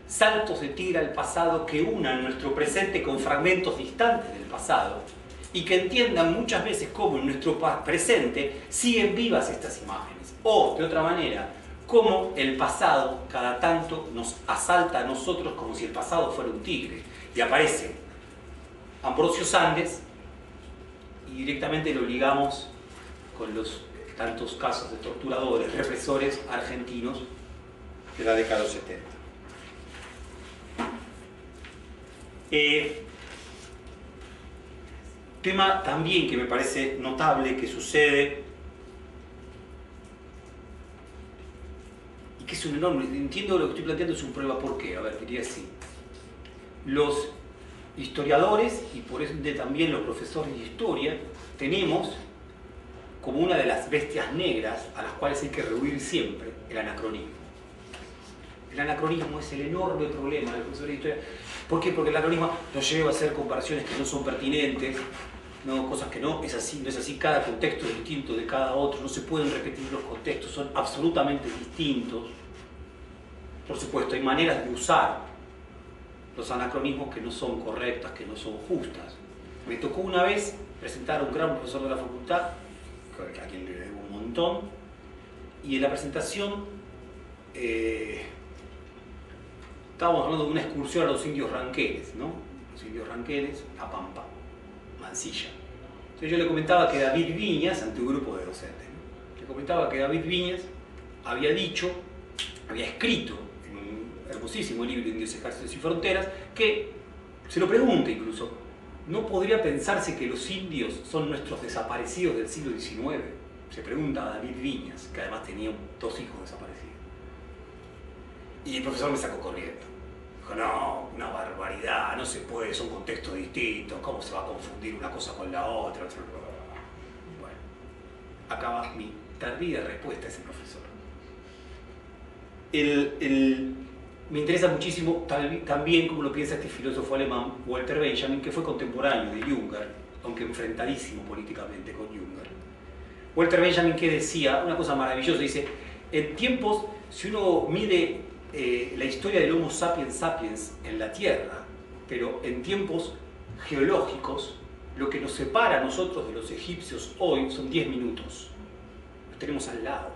Saltos de tigre al pasado que unan nuestro presente con fragmentos distantes del pasado y que entiendan muchas veces cómo en nuestro presente siguen vivas estas imágenes. O, de otra manera, cómo el pasado cada tanto nos asalta a nosotros como si el pasado fuera un tigre. Y aparece Ambrosio Sandes y directamente lo ligamos con los tantos casos de torturadores, represores argentinos de la década de los 70. Tema también que me parece notable que sucede y que es un enorme, entiendo lo que estoy planteando, es un prueba por qué, a ver, diría así. Los historiadores y por ende también los profesores de historia tenemos como una de las bestias negras a las cuales hay que rehuir siempre el anacronismo. El anacronismo es el enorme problema del profesor de historia. ¿Por qué? Porque el anacronismo nos lleva a hacer comparaciones que no son pertinentes, no, cosas que no es así, cada contexto es distinto de cada otro, no se pueden repetir los contextos, son absolutamente distintos. Por supuesto, hay maneras de usar los anacronismos que no son correctas, que no son justas. Me tocó una vez presentar a un gran profesor de la facultad, a quien le debo un montón, y en la presentación estábamos hablando de una excursión a los indios ranqueles, ¿no? Los indios ranqueles a Pampa, Mansilla. Entonces yo le comentaba que David Viñas, ante un grupo de docentes, ¿no? Le comentaba que David Viñas había escrito en un hermosísimo libro de Indios, Ejércitos y Fronteras, que, se lo pregunta incluso, ¿no podría pensarse que los indios son nuestros desaparecidos del siglo XIX? Se pregunta a David Viñas, que además tenía 2 hijos desaparecidos. Y el profesor me sacó corriendo. Dijo, no, una barbaridad, no se puede, son contextos distintos, ¿cómo se va a confundir una cosa con la otra? Bueno, acaba mi tardía respuesta a ese profesor. Me interesa muchísimo también cómo lo piensa este filósofo alemán, Walter Benjamin, que fue contemporáneo de Junger, aunque enfrentadísimo políticamente con Junger. Walter Benjamin, que decía una cosa maravillosa, dice, en tiempos, si uno mide la historia del Homo sapiens sapiens en la Tierra, pero en tiempos geológicos, lo que nos separa a nosotros de los egipcios hoy son 10 minutos. Los tenemos al lado.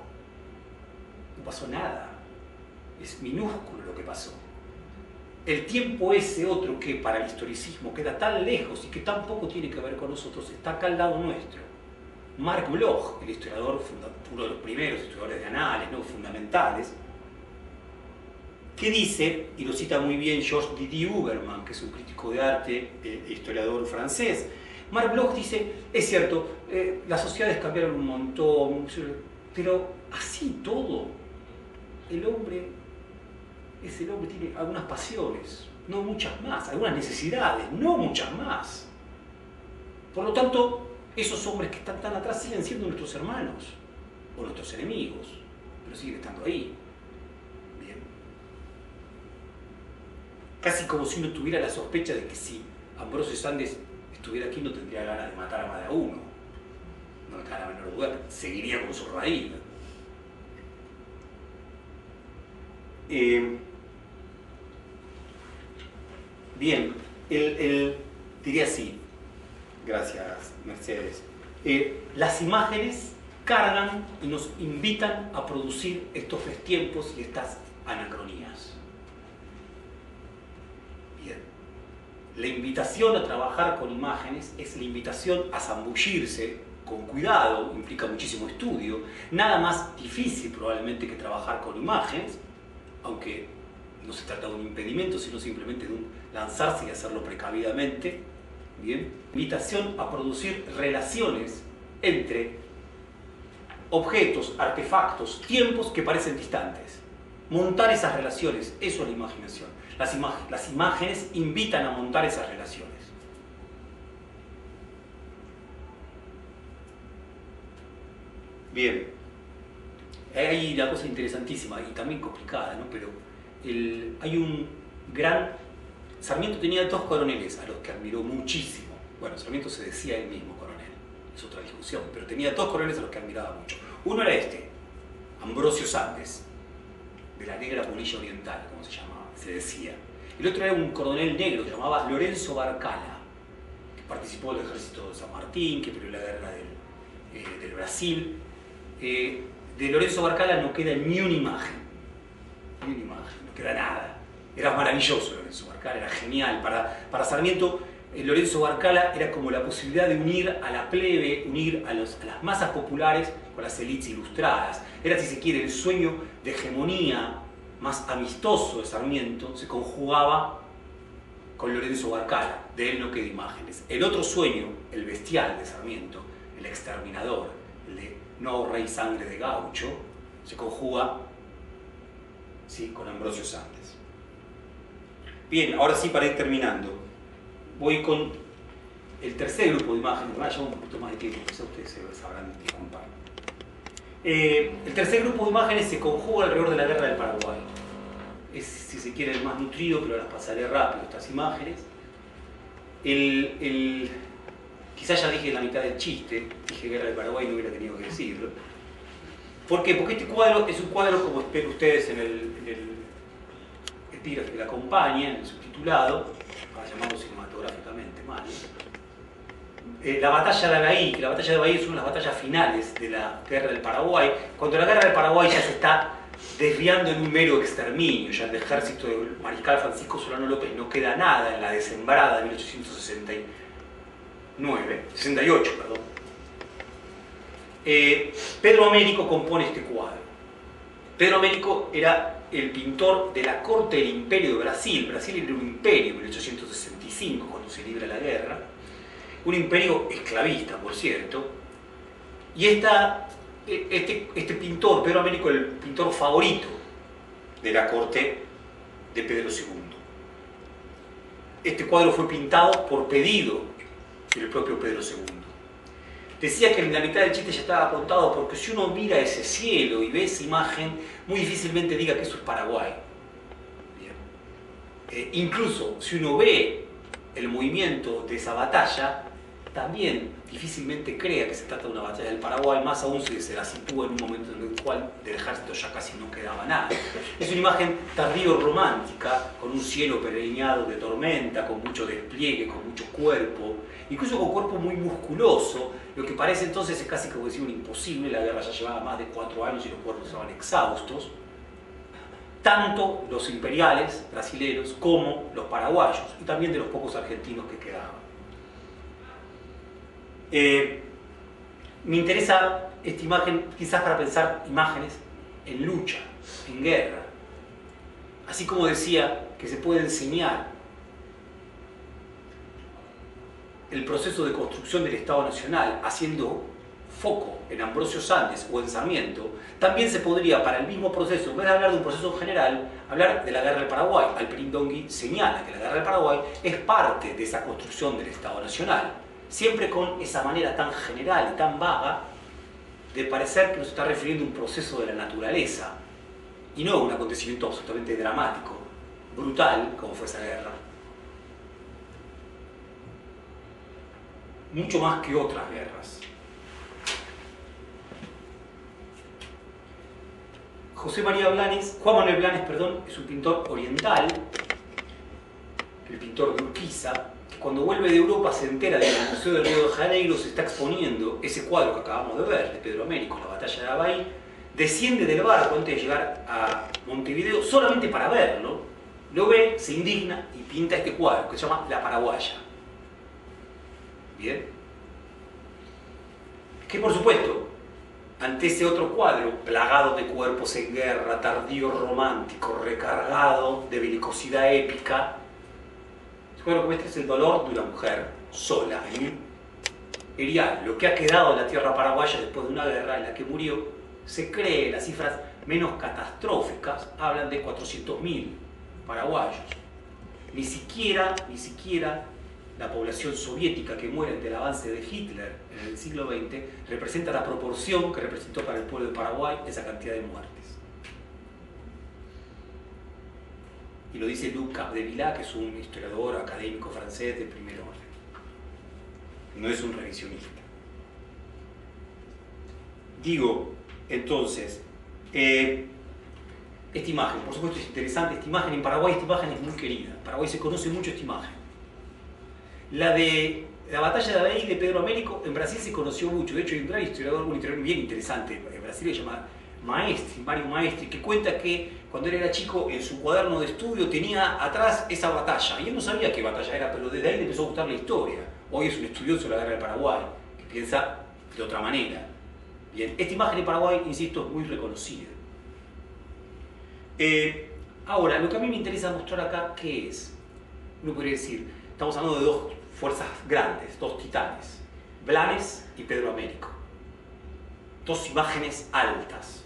No pasó nada. Es minúsculo lo que pasó. El tiempo ese otro que para el historicismo queda tan lejos y que tan poco tiene que ver con nosotros, está acá al lado nuestro. Marc Bloch, el historiador, uno de los primeros historiadores de anales, ¿no?, fundamentales, que dice, y lo cita muy bien Georges Didier Huberman, que es un crítico de arte e historiador francés. Marc Bloch dice, es cierto, las sociedades cambiaron un montón, pero así todo, el hombre tiene algunas pasiones, no muchas más, algunas necesidades, no muchas más. Por lo tanto, esos hombres que están tan atrás siguen siendo nuestros hermanos, o nuestros enemigos, pero siguen estando ahí. Bien. Casi como si uno tuviera la sospecha de que si Ambrosio Sandes estuviera aquí no tendría ganas de matar a más de uno. No me cabe la menor duda, seguiría con su raíz. Bien, diría así, gracias Mercedes, las imágenes cargan y nos invitan a producir estos destiempos y estas anacronías. Bien, la invitación a trabajar con imágenes es la invitación a zambullirse con cuidado, implica muchísimo estudio, nada más difícil probablemente que trabajar con imágenes, aunque no se trata de un impedimento, sino simplemente de un lanzarse y hacerlo precavidamente. Bien, invitación a producir relaciones entre objetos, artefactos, tiempos que parecen distantes. Montar esas relaciones, eso es la imaginación. Las imágenes invitan a montar esas relaciones. Bien, hay una cosa interesantísima y también complicada, ¿no? Pero hay un gran... Sarmiento tenía dos coroneles a los que admiró muchísimo. Bueno, Sarmiento se decía él mismo coronel, es otra discusión, pero tenía dos coroneles a los que admiraba mucho. Uno era Ambrosio Sandes, de la Negra Punilla Oriental, como se llamaba, se decía. El otro era un coronel negro que se llamaba Lorenzo Barcala, que participó del ejército de San Martín, que peleó la guerra del Brasil. De Lorenzo Barcala no queda ni una imagen, no queda nada. Era maravilloso Lorenzo Barcala, era genial. Para Sarmiento, Lorenzo Barcala era como la posibilidad de unir a la plebe, unir a las masas populares con las élites ilustradas. Era, si se quiere, el sueño de hegemonía más amistoso de Sarmiento, se conjugaba con Lorenzo Barcala. De él no queda imágenes. El otro sueño, el bestial de Sarmiento, el exterminador, el de no rey sangre de gaucho, se conjuga, sí, con Ambrosio Sandes. Bien, ahora sí, para ir terminando, voy con el tercer grupo de imágenes. Me va a llevar un poquito más de tiempo, quizá ustedes se sabrán disculpar. El tercer grupo de imágenes se conjuga alrededor de la Guerra del Paraguay. Es, si se quiere, el más nutrido, pero las pasaré rápido, estas imágenes. Quizás ya dije la mitad del chiste, dije Guerra del Paraguay, no hubiera tenido que decirlo. ¿Por qué? Porque este cuadro es un cuadro, como espero ustedes en el epígrafe que la acompaña, en el subtitulado, para llamarlo cinematográficamente mal. La batalla de Abaí, que la batalla de Abaí es una de las batallas finales de la Guerra del Paraguay, cuando la Guerra del Paraguay ya se está desviando en un mero exterminio, ya el ejército del mariscal Francisco Solano López no queda nada en la desembarada de 1868, perdón. Pedro Américo compone este cuadro. Pedro Américo era el pintor de la corte del Imperio de Brasil. Brasil era un imperio en 1865, cuando se libra la guerra. Un imperio esclavista, por cierto. Y este pintor, Pedro Américo, el pintor favorito de la corte de Pedro II. Este cuadro fue pintado por pedido del propio Pedro II. Decía que en la mitad del chiste ya estaba apuntado porque si uno mira ese cielo y ve esa imagen, muy difícilmente diga que eso es Paraguay. Bien. Incluso si uno ve el movimiento de esa batalla, también difícilmente crea que se trata de una batalla del Paraguay, más aún si se la sitúa en un momento en el cual del ejército ya casi no quedaba nada. Es una imagen tardío romántica, con un cielo pergeñado de tormenta, con mucho despliegue, con mucho cuerpo, incluso con cuerpo muy musculoso, lo que parece entonces es casi como decir un imposible. La guerra ya llevaba más de 4 años y los cuerpos estaban exhaustos, tanto los imperiales brasileños como los paraguayos, y también de los pocos argentinos que quedaban. Me interesa esta imagen quizás para pensar imágenes en lucha, en guerra. Así como decía que se puede enseñar el proceso de construcción del Estado Nacional haciendo foco en Ambrosio Sandes o en Sarmiento, también se podría, para el mismo proceso, en vez de hablar de un proceso en general, hablar de la Guerra del Paraguay. Alperín Dongui señala que la Guerra del Paraguay es parte de esa construcción del Estado Nacional, siempre con esa manera tan general y tan vaga de parecer que nos está refiriendo a un proceso de la naturaleza y no a un acontecimiento absolutamente dramático, brutal, como fue esa guerra. Mucho más que otras guerras. Juan Manuel Blanes, es un pintor oriental, el pintor de Urquiza, que cuando vuelve de Europa se entera de que en el Museo de Río de Janeiro se está exponiendo ese cuadro que acabamos de ver, de Pedro Américo, la batalla de Abaí, desciende del barco antes de llegar a Montevideo solamente para verlo, lo ve, se indigna y pinta este cuadro que se llama La Paraguaya. Bien. Que por supuesto, ante ese otro cuadro, plagado de cuerpos en guerra, tardío romántico, recargado de belicosidad épica, el cuadro que muestra es el dolor de una mujer sola, en un erial, lo que ha quedado en la tierra paraguaya después de una guerra en la que murió. Se cree, las cifras menos catastróficas hablan de 400.000 paraguayos. Ni siquiera la población soviética que muere ante el avance de Hitler en el siglo XX representa la proporción que representó para el pueblo de Paraguay esa cantidad de muertes. Y lo dice Luc Capdevila, que es un historiador académico francés de primer orden. No es un revisionista. Digo, entonces, esta imagen, por supuesto es interesante, esta imagen en Paraguay, esta imagen es muy querida. En Paraguay se conoce mucho esta imagen. La de la batalla de Abaí de Pedro Américo, en Brasil se conoció mucho. De hecho, hay un gran historiador, bien interesante en Brasil, se llama Maestri, Mario Maestri, que cuenta que cuando él era chico, en su cuaderno de estudio tenía atrás esa batalla. Y él no sabía qué batalla era, pero desde ahí le empezó a gustar la historia. Hoy es un estudioso de la guerra del Paraguay, que piensa de otra manera. Bien, esta imagen en Paraguay, insisto, es muy reconocida. Ahora, lo que a mí me interesa mostrar acá, ¿qué es? Uno podría decir, estamos hablando de dos fuerzas grandes, dos titanes, Blanes y Pedro Américo. Dos imágenes altas.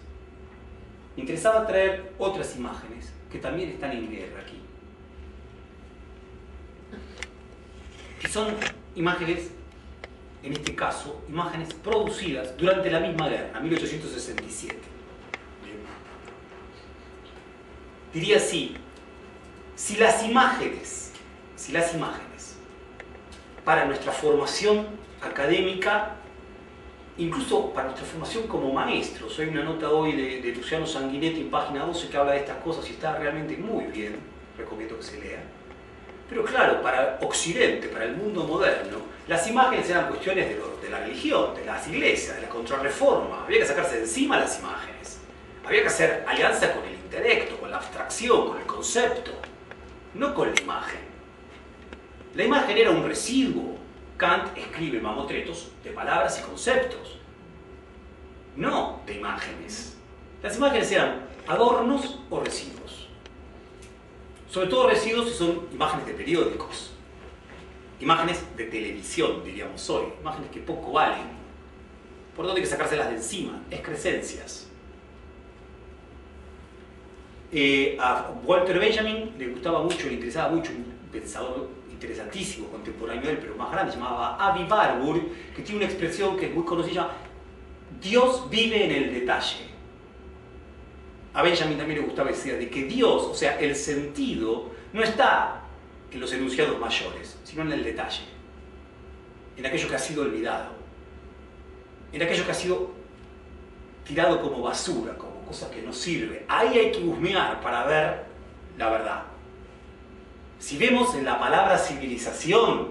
Me interesaba traer otras imágenes que también están en guerra aquí. Que son imágenes, en este caso, imágenes producidas durante la misma guerra, 1867. Bien. Diría así, si las imágenes para nuestra formación académica, incluso para nuestra formación como maestros, hay una nota hoy de Luciano Sanguinetti en página 12 que habla de estas cosas y está realmente muy bien, recomiendo que se lea. Pero claro, para Occidente, para el mundo moderno, las imágenes eran cuestiones de la religión, de las iglesias, de la contrarreforma. Había que sacarse de encima las imágenes. Había que hacer alianza con el intelecto, con la abstracción, con el concepto, no con la imagen. La imagen era un residuo. Kant escribe mamotretos de palabras y conceptos, no de imágenes. Las imágenes eran adornos o residuos. Sobre todo residuos si son imágenes de periódicos, imágenes de televisión, diríamos hoy, imágenes que poco valen. Por lo tanto hay que sacárselas de encima, excrescencias. A Walter Benjamin le gustaba mucho, le interesaba mucho, un pensador interesantísimo, contemporáneo de él, pero más grande, se llamaba Avi Warburg, que tiene una expresión que es muy conocida, Dios vive en el detalle. A Benjamin también le gustaba decir de que Dios, o sea, el sentido, no está en los enunciados mayores, sino en el detalle. en aquello que ha sido olvidado, en aquello que ha sido tirado como basura, como cosa que no sirve. Ahí hay que husmear para ver la verdad. Si vemos en la palabra civilización,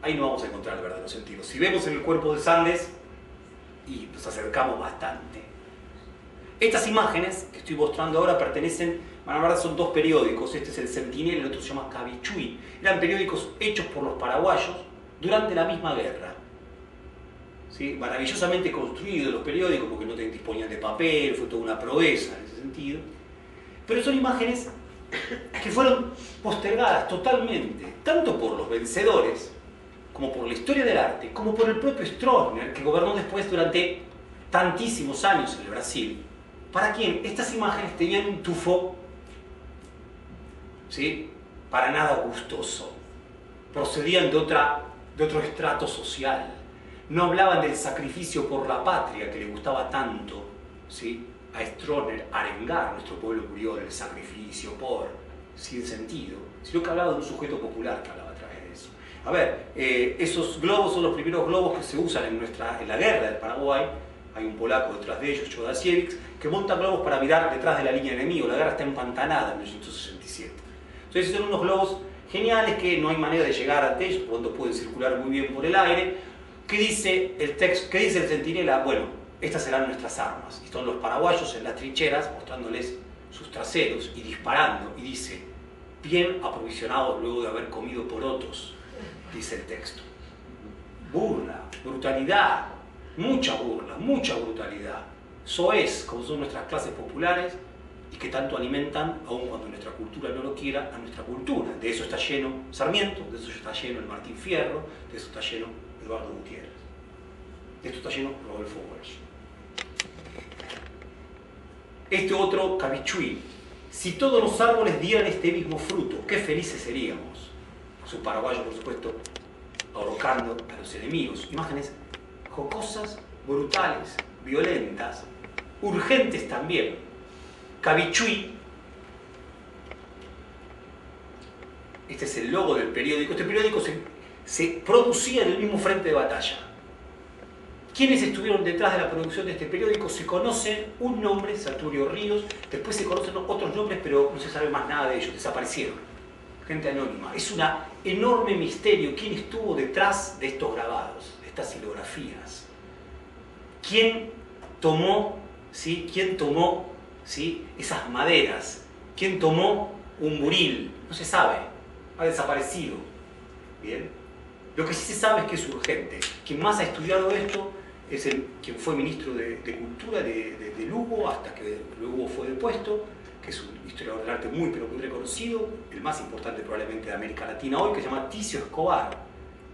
ahí no vamos a encontrar el verdadero sentido. Si vemos en el cuerpo de Sandes, y nos acercamos bastante. Estas imágenes que estoy mostrando ahora pertenecen, la verdad son dos periódicos, este es el Sentinel y el otro se llama Cabichuy. Eran periódicos hechos por los paraguayos durante la misma guerra. ¿Sí? Maravillosamente construidos los periódicos porque no disponían de papel, fue toda una proeza en ese sentido. Pero son imágenes que fueron postergadas totalmente, tanto por los vencedores, como por la historia del arte, como por el propio Stroessner, que gobernó después durante tantísimos años en el Brasil, para quien estas imágenes tenían un tufo, ¿sí?, para nada gustoso. Procedían de otro estrato social. No hablaban del sacrificio por la patria que le gustaba tanto, ¿sí?, a Stroessner arengar. Nuestro pueblo murió del sacrificio por, sin sentido, sino que hablaba de un sujeto popular que hablaba a través de eso. A ver, esos globos son los primeros globos que se usan en la guerra del Paraguay. Hay un polaco detrás de ellos, Chodasiewicz, que monta globos para mirar detrás de la línea enemigo. La guerra está empantanada en 1967. Entonces son unos globos geniales que no hay manera de llegar ante ellos, cuando pueden circular muy bien por el aire. ¿Qué dice el texto? ¿Qué dice el centinela? Bueno, estas serán nuestras armas. Y están los paraguayos en las trincheras mostrándoles sus traseros y disparando. Y dice, bien aprovisionados luego de haber comido porotos, dice el texto. Burla, brutalidad, mucha burla, mucha brutalidad. Soez, como son nuestras clases populares, y que tanto alimentan, aun cuando nuestra cultura no lo quiera, a nuestra cultura. De eso está lleno Sarmiento, de eso está lleno el Martín Fierro, de eso está lleno Eduardo Gutiérrez. De esto está lleno Rodolfo Walsh. Este otro, Cabichuy. Si todos los árboles dieran este mismo fruto, qué felices seríamos. Su paraguayo, por supuesto, ahorcando a los enemigos. Imágenes jocosas, brutales, violentas, urgentes también. Cabichuy, este es el logo del periódico. Este periódico se producía en el mismo frente de batalla. ¿Quiénes estuvieron detrás de la producción de este periódico? Se conoce un nombre, Saturio Ríos, después se conocen otros nombres, pero no se sabe más nada de ellos, desaparecieron. Gente anónima. Es un enorme misterio quién estuvo detrás de estos grabados, de estas silografías. ¿Quién tomó, ¿sí?, ¿sí?, esas maderas? ¿Quién tomó un buril? No se sabe, ha desaparecido. Bien. Lo que sí se sabe es que es urgente. Quien más ha estudiado esto es quien fue ministro de Cultura de Lugo, hasta que Lugo fue depuesto, que es un historiador del arte muy pero muy reconocido, el más importante probablemente de América Latina hoy, que se llama Ticio Escobar.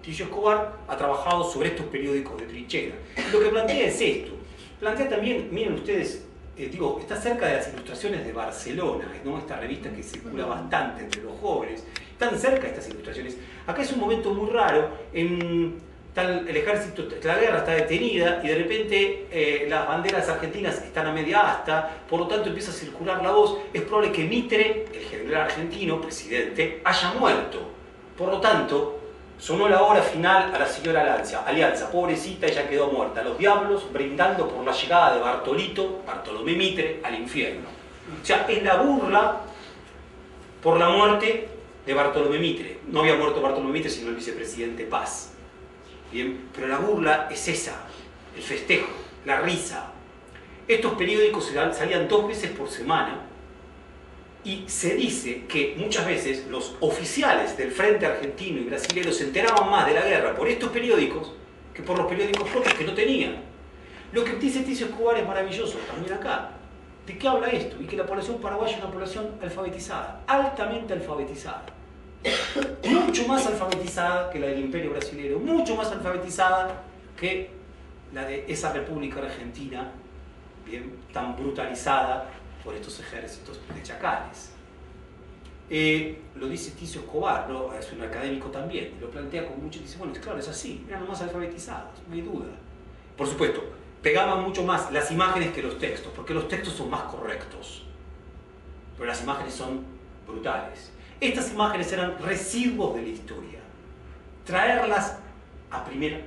Ticio Escobar ha trabajado sobre estos periódicos de trinchera. Lo que plantea es esto. Plantea también, miren ustedes, está cerca de las Ilustraciones de Barcelona, ¿no?, esta revista que circula bastante entre los jóvenes. Están cerca de estas ilustraciones. Acá es un momento muy raro. El ejército, la guerra está detenida y de repente las banderas argentinas están a media asta, por lo tanto empieza a circular la voz. Es probable que Mitre, el general argentino, presidente, haya muerto. Por lo tanto, sonó la hora final a la señora Alianza. Pobrecita, ella quedó muerta. Los diablos brindando por la llegada de Bartolomé Mitre, al infierno. O sea, es la burla por la muerte de Bartolomé Mitre. No había muerto Bartolomé Mitre, sino el vicepresidente Paz. Bien, pero la burla es esa, el festejo, la risa. Estos periódicos salían 2 veces por semana y se dice que muchas veces los oficiales del frente argentino y brasilero se enteraban más de la guerra por estos periódicos que por los periódicos propios que no tenían. Lo que dice Ticio Escobar es maravilloso también acá. ¿De qué habla esto? Y que la población paraguaya es una población alfabetizada, altamente alfabetizada. Mucho más alfabetizada que la del Imperio Brasilero, mucho más alfabetizada que la de esa República Argentina, bien, tan brutalizada por estos ejércitos de chacales. Lo dice Ticio Escobar, ¿no?, es un académico también, lo plantea con mucho, dice, bueno, claro, es así, eran los más alfabetizados, no hay duda. Por supuesto, pegaban mucho más las imágenes que los textos, porque los textos son más correctos, pero las imágenes son brutales. Estas imágenes eran residuos de la historia. Traerlas a primera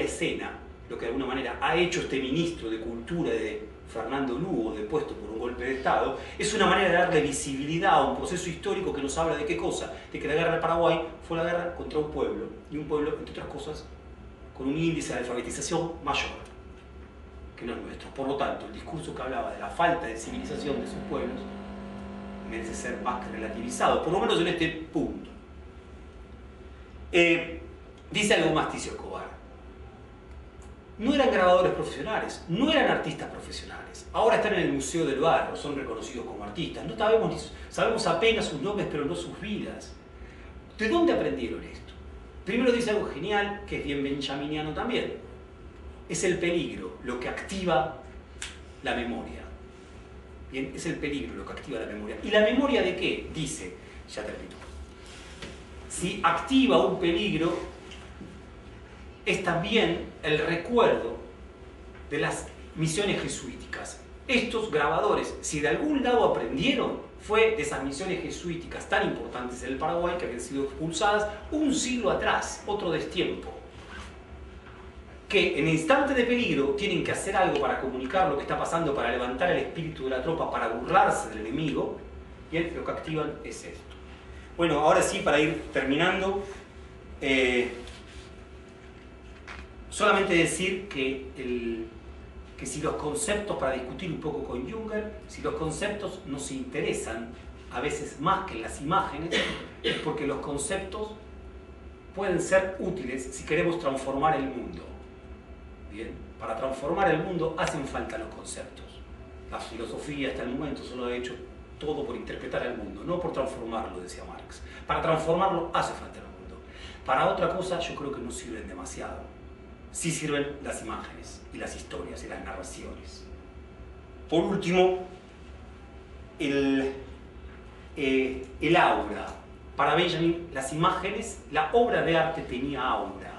escena, lo que de alguna manera ha hecho este ministro de Cultura de Fernando Lugo, depuesto por un golpe de Estado, es una manera de darle visibilidad a un proceso histórico que nos habla de qué cosa, de que la guerra del Paraguay fue la guerra contra un pueblo, y un pueblo, entre otras cosas, con un índice de alfabetización mayor que no el nuestro. Por lo tanto, el discurso que hablaba de la falta de civilización de sus pueblos merece ser más que relativizado, por lo menos en este punto. Dice algo más Ticio Escobar. No eran grabadores profesionales, no eran artistas profesionales. Ahora están en el Museo del Barro, son reconocidos como artistas. No sabemos apenas sus nombres, pero no sus vidas. ¿De dónde aprendieron esto? Primero dice algo genial, que es bien benjaminiano también. Es el peligro lo que activa la memoria. Bien, es el peligro lo que activa la memoria. ¿Y la memoria de qué? Dice, ya termino. Si activa un peligro, es también el recuerdo de las misiones jesuíticas. Estos grabadores, si de algún lado aprendieron, fue de esas misiones jesuíticas tan importantes en el Paraguay que habían sido expulsadas un siglo atrás, otro destiempo. Que en instante de peligro tienen que hacer algo para comunicar lo que está pasando, para levantar el espíritu de la tropa, para burlarse del enemigo, y lo que activan es esto. Bueno, ahora sí, para ir terminando, solamente decir que si los conceptos, para discutir un poco con Junger, si los conceptos nos interesan a veces más que las imágenes, es porque los conceptos pueden ser útiles si queremos transformar el mundo. Bien, para transformar el mundo hacen falta los conceptos. La filosofía hasta el momento solo ha hecho todo por interpretar el mundo, no por transformarlo, decía Marx. Para transformarlo hace falta el mundo. Para otra cosa yo creo que no sirven demasiado. Sí sirven las imágenes y las historias y las narraciones. Por último, el aura. Para Benjamin, las imágenes, la obra de arte tenía aura.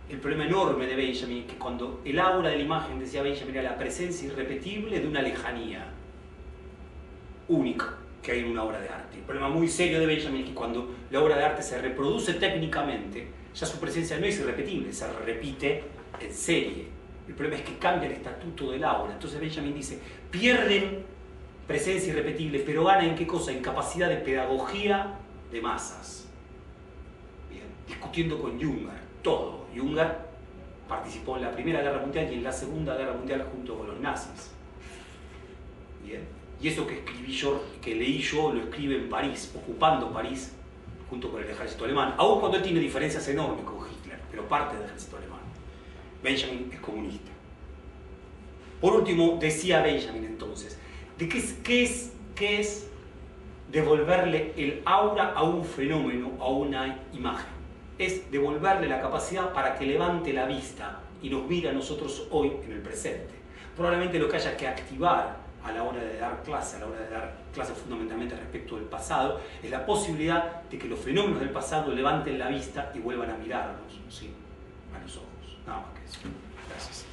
El problema enorme de Benjamin es que cuando el aura de la imagen, decía Benjamin, era la presencia irrepetible de una lejanía única que hay en una obra de arte. El problema muy serio de Benjamin es que cuando la obra de arte se reproduce técnicamente, ya su presencia no es irrepetible, se repite en serie. El problema es que cambia el estatuto del aura. Entonces Benjamin dice, pierden presencia irrepetible, pero ganan ¿en qué cosa? En capacidad de pedagogía de masas. Bien, discutiendo con Junger, todo. Junger participó en la Primera Guerra Mundial y en la Segunda Guerra Mundial junto con los nazis. Bien, y eso que escribí yo, que leí yo, lo escribe en París, ocupando París junto con el ejército alemán, aun cuando él tiene diferencias enormes con Hitler, pero parte del ejército alemán. Benjamin es comunista. Por último, decía Benjamin entonces, ¿de qué es devolverle el aura a un fenómeno, a una imagen? Es devolverle la capacidad para que levante la vista y nos mire a nosotros hoy en el presente. Probablemente lo que haya que activar a la hora de dar clase, a la hora de dar clase fundamentalmente respecto del pasado, es la posibilidad de que los fenómenos del pasado levanten la vista y vuelvan a mirarnos, ¿sí?, a los ojos. Nada más que eso. Gracias.